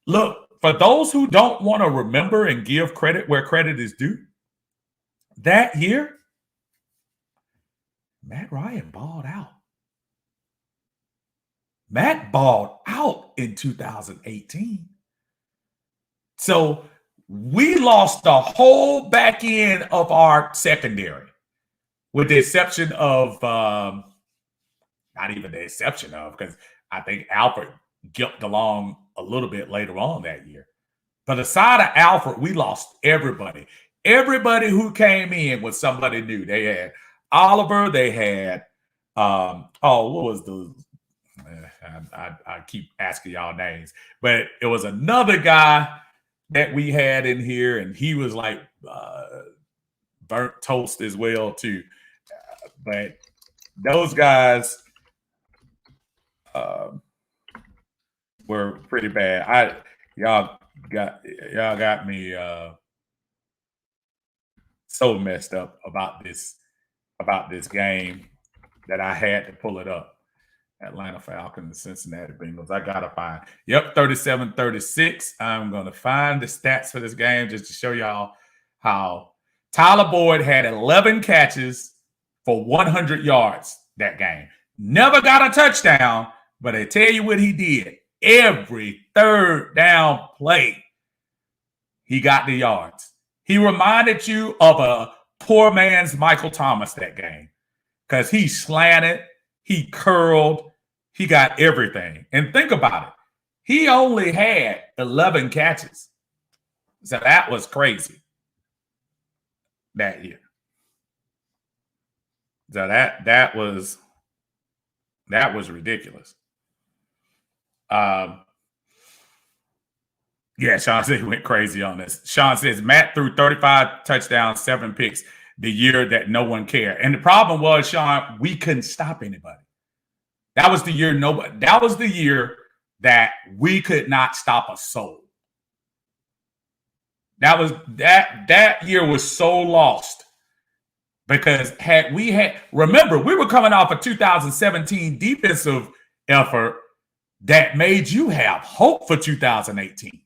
look, for those who don't want to remember and give credit where credit is due, that year, Matt Ryan balled out. Matt balled out in 2018. So we lost the whole back end of our secondary, with the exception of, not even the exception of, because I think Alfred guilt along a little bit later on that year. But aside of Alfred, we lost everybody. Everybody who came in was somebody new. They had Oliver. They had, what was the, I keep asking y'all names, but it was another guy that we had in here, and he was like burnt toast as well too. But those guys were pretty bad. Y'all got me so messed up about this game that I had to pull it up. Atlanta Falcons, Cincinnati Bengals. I gotta find. Yep, 37-36. I'm gonna find the stats for this game just to show y'all how Tyler Boyd had 11 catches for 100 yards that game. Never got a touchdown, but I tell you what he did. Every third down play, he got the yards. He reminded you of a poor man's Michael Thomas that game, because he slanted, he curled, he got everything. And think about it. He only had 11 catches. So that was crazy that year. So that was ridiculous. Yeah, Sean said he went crazy on this. Sean says Matt threw 35 touchdowns, 7 picks the year that no one cared. And the problem was, Sean, we couldn't stop anybody. That was the year that was the year that we could not stop a soul. That year was so lost, because remember, we were coming off a 2017 defensive effort that made you have hope for 2018.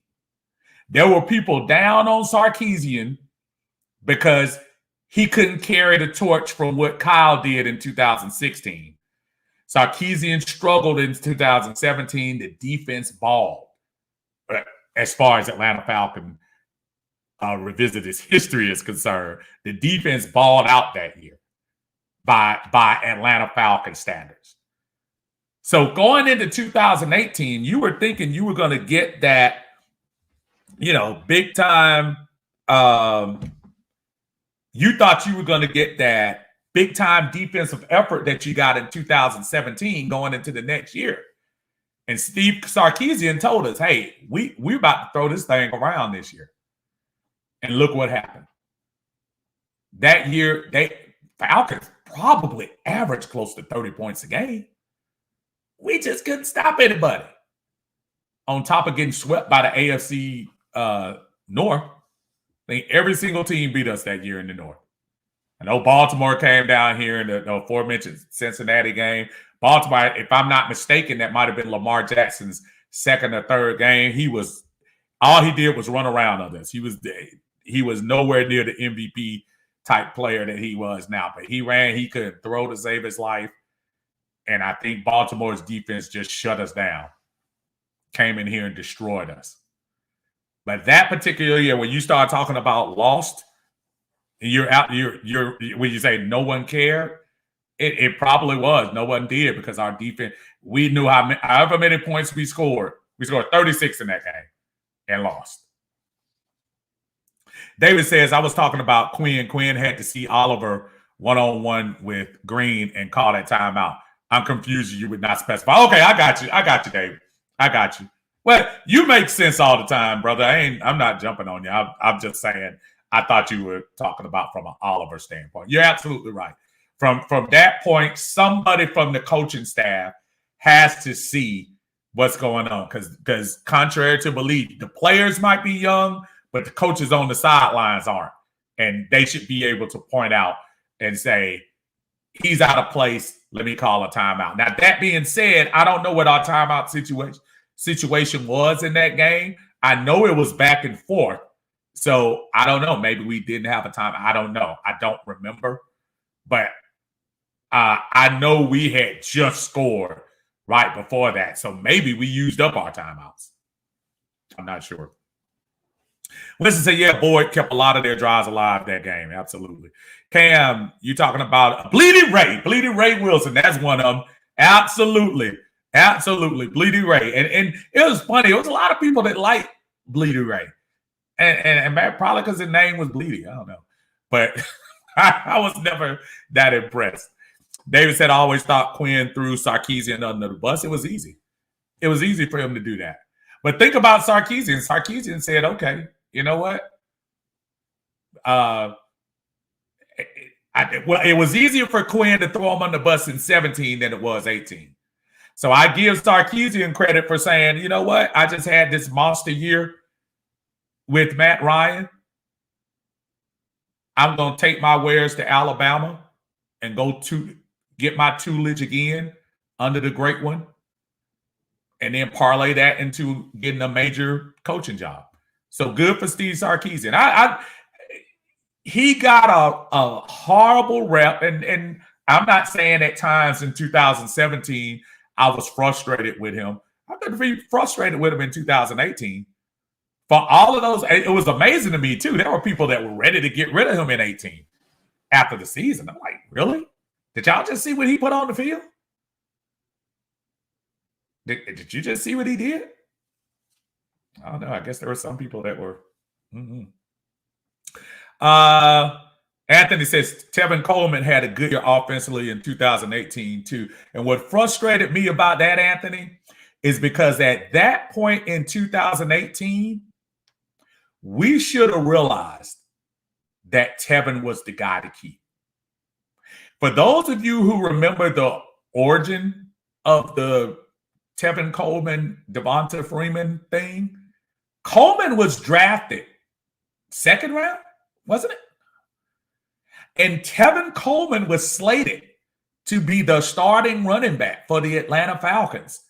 There were people down on Sarkisian because he couldn't carry the torch from what Kyle did in 2016. Sarkisian struggled in 2017. The defense balled. As far as Atlanta Falcon revisit his history is concerned, the defense balled out that year by Atlanta Falcon standards. So going into 2018, you were thinking you were going to get that, big time. You thought you were going to get that big time defensive effort that you got in 2017 going into the next year. And Steve Sarkisian told us, hey, we're about to throw this thing around this year. And look what happened. That year, Falcons probably averaged close to 30 points a game. We just couldn't stop anybody. On top of getting swept by the AFC North, I think every single team beat us that year in the North. I know Baltimore came down here in the aforementioned Cincinnati game. Baltimore, if I'm not mistaken, that might have been Lamar Jackson's second or third game. All he did was run around on us. He was nowhere near the MVP type player that he was now. But he ran, he could throw to save his life. And I think Baltimore's defense just shut us down. Came in here and destroyed us. But that particular year, when you start talking about lost, and you're out, when you say no one cared, it probably was. No one did because our defense, we knew however many points we scored. We scored 36 in that game and lost. David says, I was talking about Quinn. Quinn had to see Oliver one-on-one with Green and call that timeout. I'm confused. You would not specify. Okay, I got you, David. I got you. Well, you make sense all the time, brother. I'm not jumping on you. I'm just saying I thought you were talking about from an Oliver standpoint. You're absolutely right. From that point, somebody from the coaching staff has to see what's going on because contrary to belief, the players might be young, but the coaches on the sidelines aren't. And they should be able to point out and say, he's out of place. Let me call a timeout. Now, that being said, I don't know what our timeout situation was in that game. I know it was back and forth. So I don't know. Maybe we didn't have a time. I don't know. I don't remember. But I know we had just scored right before that. So maybe we used up our timeouts. I'm not sure. Winston said, yeah, Boyd kept a lot of their drives alive that game. Absolutely. Cam, you talking about Bleedy Ray Wilson. That's one of them. Absolutely. Bleedy Ray. And it was funny. It was a lot of people that liked Bleedy Ray. And probably because his name was Bleedy. I don't know. But I was never that impressed. David said, I always thought Quinn threw Sarkisian under the bus. It was easy. It was easy for him to do that. But think about Sarkisian. Sarkisian said, okay, you know what? It was easier for Quinn to throw him on the bus in 17 than it was 18. So I give Sarkisian credit for saying, you know what? I just had this monster year with Matt Ryan. I'm going to take my wares to Alabama and go to get my Tutelage again under the great one and then parlay that into getting a major coaching job. So good for Steve Sarkisian. He got a horrible rep, and I'm not saying at times in 2017 I was frustrated with him. I've been pretty frustrated with him in 2018. For all of those, it was amazing to me, too. There were people that were ready to get rid of him in 18 after the season. I'm like, really? Did y'all just see what he put on the field? Did you just see what he did? I don't know. I guess there were some people that were. Anthony says Tevin Coleman had a good year offensively in 2018, too. And what frustrated me about that, Anthony, is because at that point in 2018, we should have realized that Tevin was the guy to keep. For those of you who remember the origin of the Tevin Coleman, Devonta Freeman thing, Coleman was drafted second round, wasn't it? And Tevin Coleman was slated to be the starting running back for the Atlanta Falcons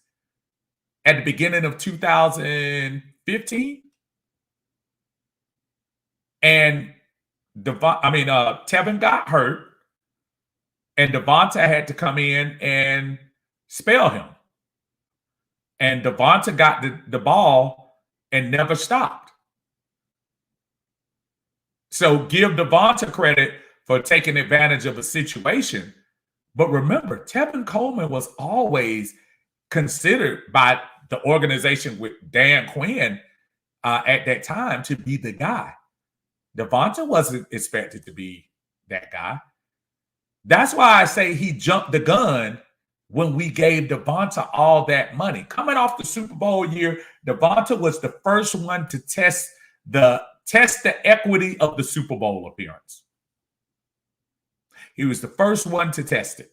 at the beginning of 2015. And Tevin got hurt, and Devonta had to come in and spell him. And Devonta got the ball and never stopped. So give Devonta credit for taking advantage of a situation. But remember, Tevin Coleman was always considered by the organization with Dan Quinn at that time to be the guy. Devonta wasn't expected to be that guy. That's why I say he jumped the gun when we gave Devonta all that money. Coming off the Super Bowl year, Devonta was the first one to test the equity of the Super Bowl appearance. He was the first one to test it.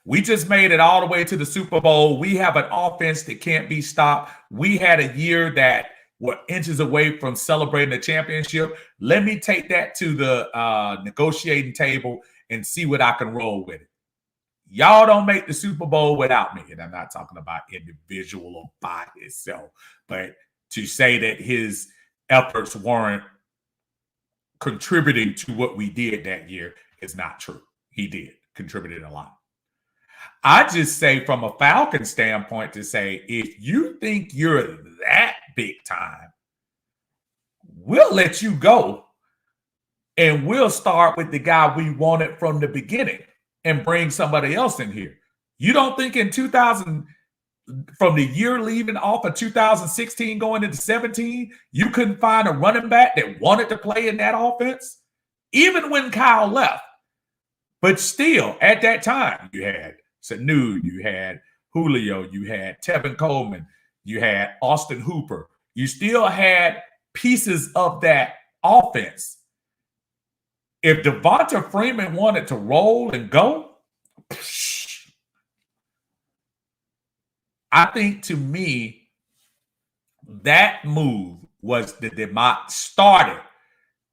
We just made it all the way to the Super Bowl. We have an offense that can't be stopped. We had a year that were inches away from celebrating a championship. Let me take that to the negotiating table and see what I can roll with it. Y'all don't make the Super Bowl without me. And I'm not talking about individual or by itself, but to say that his efforts weren't contributing to what we did that year is not true. He did, contributed a lot. I just say from a Falcon standpoint to say, if you think you're that big time, we'll let you go and we'll start with the guy we wanted from the beginning and bring somebody else in here. You don't think in 2000, from the year leaving off of 2016 going into 17, you couldn't find a running back that wanted to play in that offense? Even when Kyle left. But still, at that time, you had Sanu, you had Julio, you had Tevin Coleman, you had Austin Hooper. You still had pieces of that offense. If Devonta Freeman wanted to roll and go, I think to me, that move was started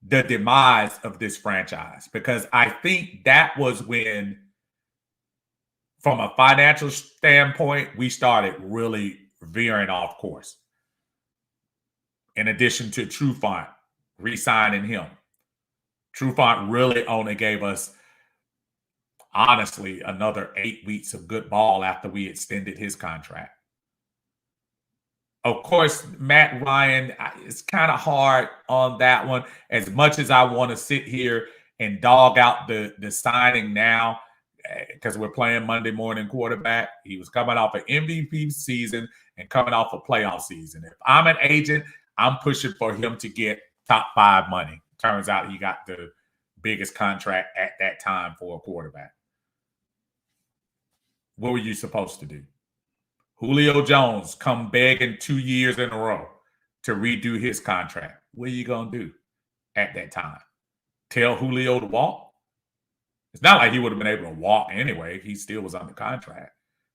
the demise of this franchise, because I think that was when, from a financial standpoint, we started really veering off course. In addition to Trufant re-signing him. Trufant really only gave us, honestly, another 8 weeks of good ball after we extended his contract. Of course, Matt Ryan, it's kind of hard on that one. As much as I want to sit here and dog out the signing now, because we're playing Monday morning quarterback. He was coming off an MVP season and coming off a playoff season. If I'm an agent, I'm pushing for him to get top 5 money. Turns out he got the biggest contract at that time for a quarterback. What were you supposed to do? Julio Jones come begging 2 years in a row to redo his contract. What are you going to do at that time? Tell Julio to walk? It's not like he would have been able to walk anyway. He still was under contract.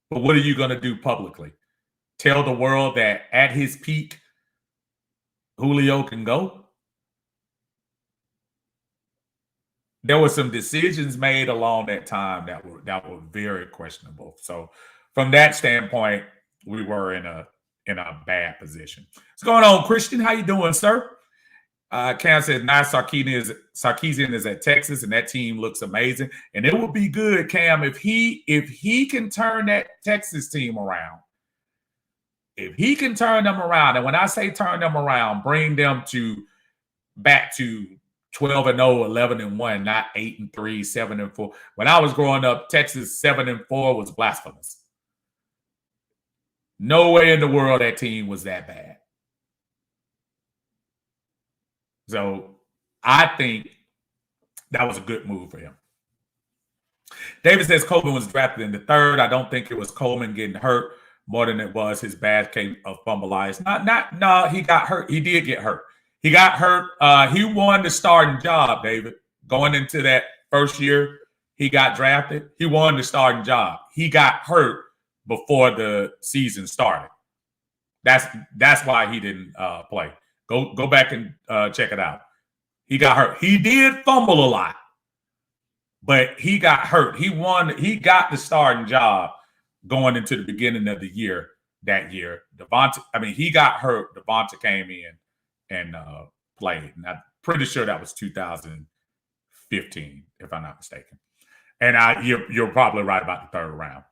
But what are you going to do publicly? Tell the world that at his peak, Julio can go? There were some decisions made along that time that were very questionable. So from that standpoint, we were in a bad position. What's going on, Christian? How you doing, sir? Cam says, nice Sarkisian is at Texas, and that team looks amazing. And it would be good, Cam, if he can turn that Texas team around. If he can turn them around, and when I say turn them around, bring them back to 12-0, 11-1, not 8-3, 7-4. When I was growing up, Texas 7-4 was blasphemous. No way in the world that team was that bad. So I think that was a good move for him. David says Coleman was drafted in the 3rd. I don't think it was Coleman getting hurt more than it was his bad case of fumbleitis. No, he got hurt. He did get hurt. He got hurt. He won the starting job, David. Going into that first year he got drafted, he won the starting job. He got hurt before the season started. That's why he didn't play. Go back and check it out. He got hurt. He did fumble a lot. but he got hurt. He got the starting job going into the beginning of the year that year. He got hurt. Devonta came in and played. And I'm pretty sure that was 2015, if I'm not mistaken. And you're probably right about the third round.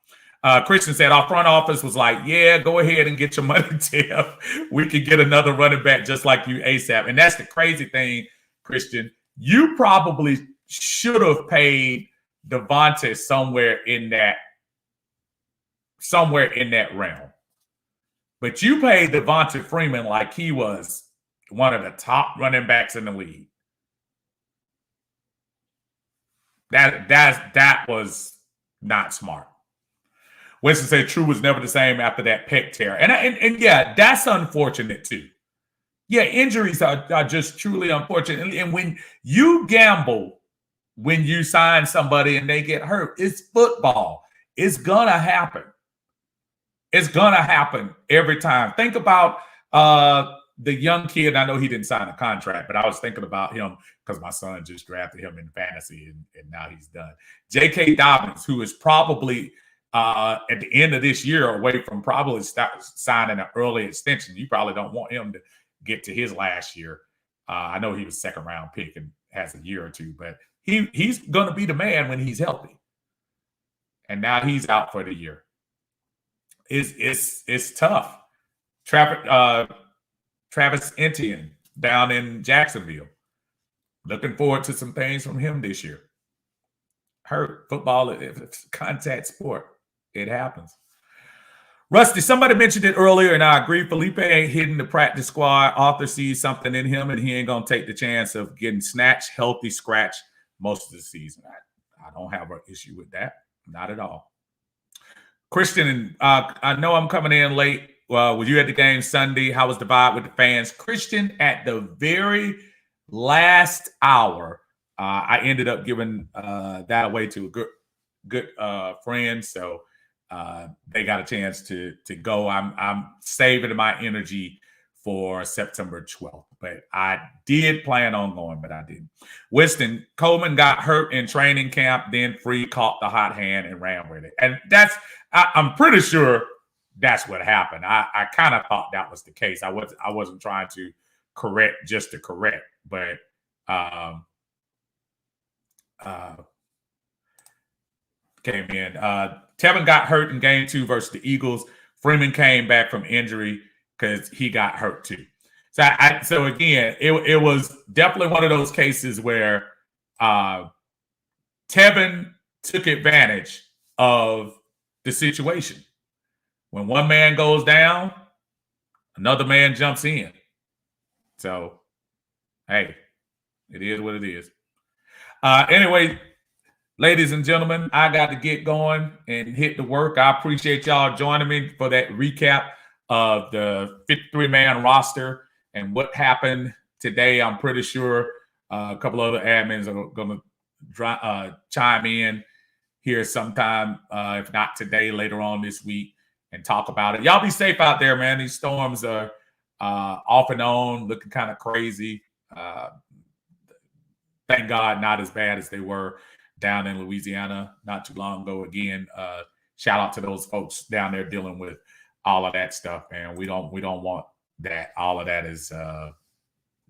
Christian said our front office was like, yeah, go ahead and get your money, Tim. We could get another running back just like you ASAP. And that's the crazy thing, Christian. You probably should have paid Devonta somewhere in that realm. But you paid Devonta Freeman like he was one of the top running backs in the league. That was not smart. Winston said True was never the same after that pec tear. And yeah, that's unfortunate too. Yeah, injuries are just truly unfortunate. And when you gamble, when you sign somebody and they get hurt, it's football. It's going to happen. It's going to happen every time. Think about the young kid. I know he didn't sign a contract, but I was thinking about him because my son just drafted him in fantasy and now he's done. J.K. Dobbins, who is probably at the end of this year away from probably signing an early extension. You probably don't want him to get to his last year. I know he was second round pick and has a year or two, but he's going to be the man when he's healthy. And now he's out for the year. It's tough. Travis Etienne down in Jacksonville. Looking forward to some things from him this year. Hurt football, it's contact sport. It happens. Rusty, somebody mentioned it earlier, and I agree. Felipe ain't hitting the practice squad. Arthur sees something in him, and he ain't going to take the chance of getting snatched, healthy scratch most of the season. I don't have an issue with that. Not at all. Christian, I know I'm coming in late. Were you at the game Sunday? How was the vibe with the fans? Christian, at the very last hour, I ended up giving that away to a good friend. So they got a chance to go. I'm saving my energy for September 12th, but I did plan on going, but I didn't. Winston, Coleman got hurt in training camp, then Free caught the hot hand and ran with it. And I'm pretty sure that's what happened. I kind of thought that was the case. I wasn't trying to correct just to correct, but came in. Tevin got hurt in game 2 versus the Eagles. Freeman came back from injury because he got hurt too. So again, it was definitely one of those cases where Tevin took advantage of the situation. When one man goes down, another man jumps in. So, hey, it is what it is. Anyway, ladies and gentlemen, I got to get going and hit the work. I appreciate y'all joining me for that recap of the 53-man roster and what happened today. I'm pretty sure a couple other admins are going to chime in here sometime, if not today, later on this week, and talk about it. Y'all be safe out there, man. These storms are off and on, looking kind of crazy. Thank God not as bad as they were down in Louisiana not too long ago. Again, shout out to those folks down there dealing with all of that stuff, man. We don't want that. All of that is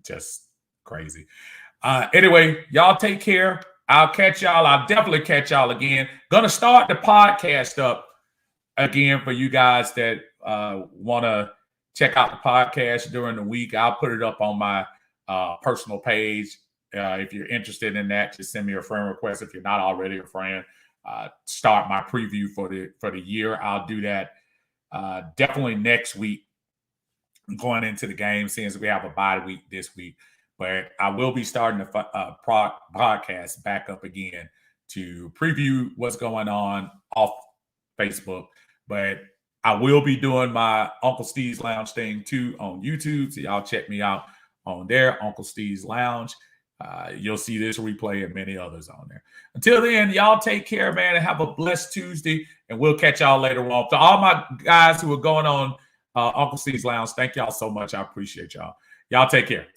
just crazy. Anyway, y'all take care. I'll catch y'all. I'll definitely catch y'all again. Gonna start the podcast up again for you guys that want to check out the podcast during the week. I'll put it up on my personal page. If you're interested in that, just send me a friend request. If you're not already a friend, start my preview for the year. I'll do that definitely next week, going into the game, since we have a bye week this week. But I will be starting the podcast back up again to preview what's going on off Facebook. But I will be doing my Uncle Steve's Lounge thing too on YouTube. So y'all check me out on there, Uncle Steve's Lounge. You'll see this replay and many others on there. Until then, y'all take care, man, and have a blessed Tuesday. And we'll catch y'all later on. To all my guys who are going on Uncle Steve's Lounge, thank y'all so much. I appreciate y'all. Y'all take care.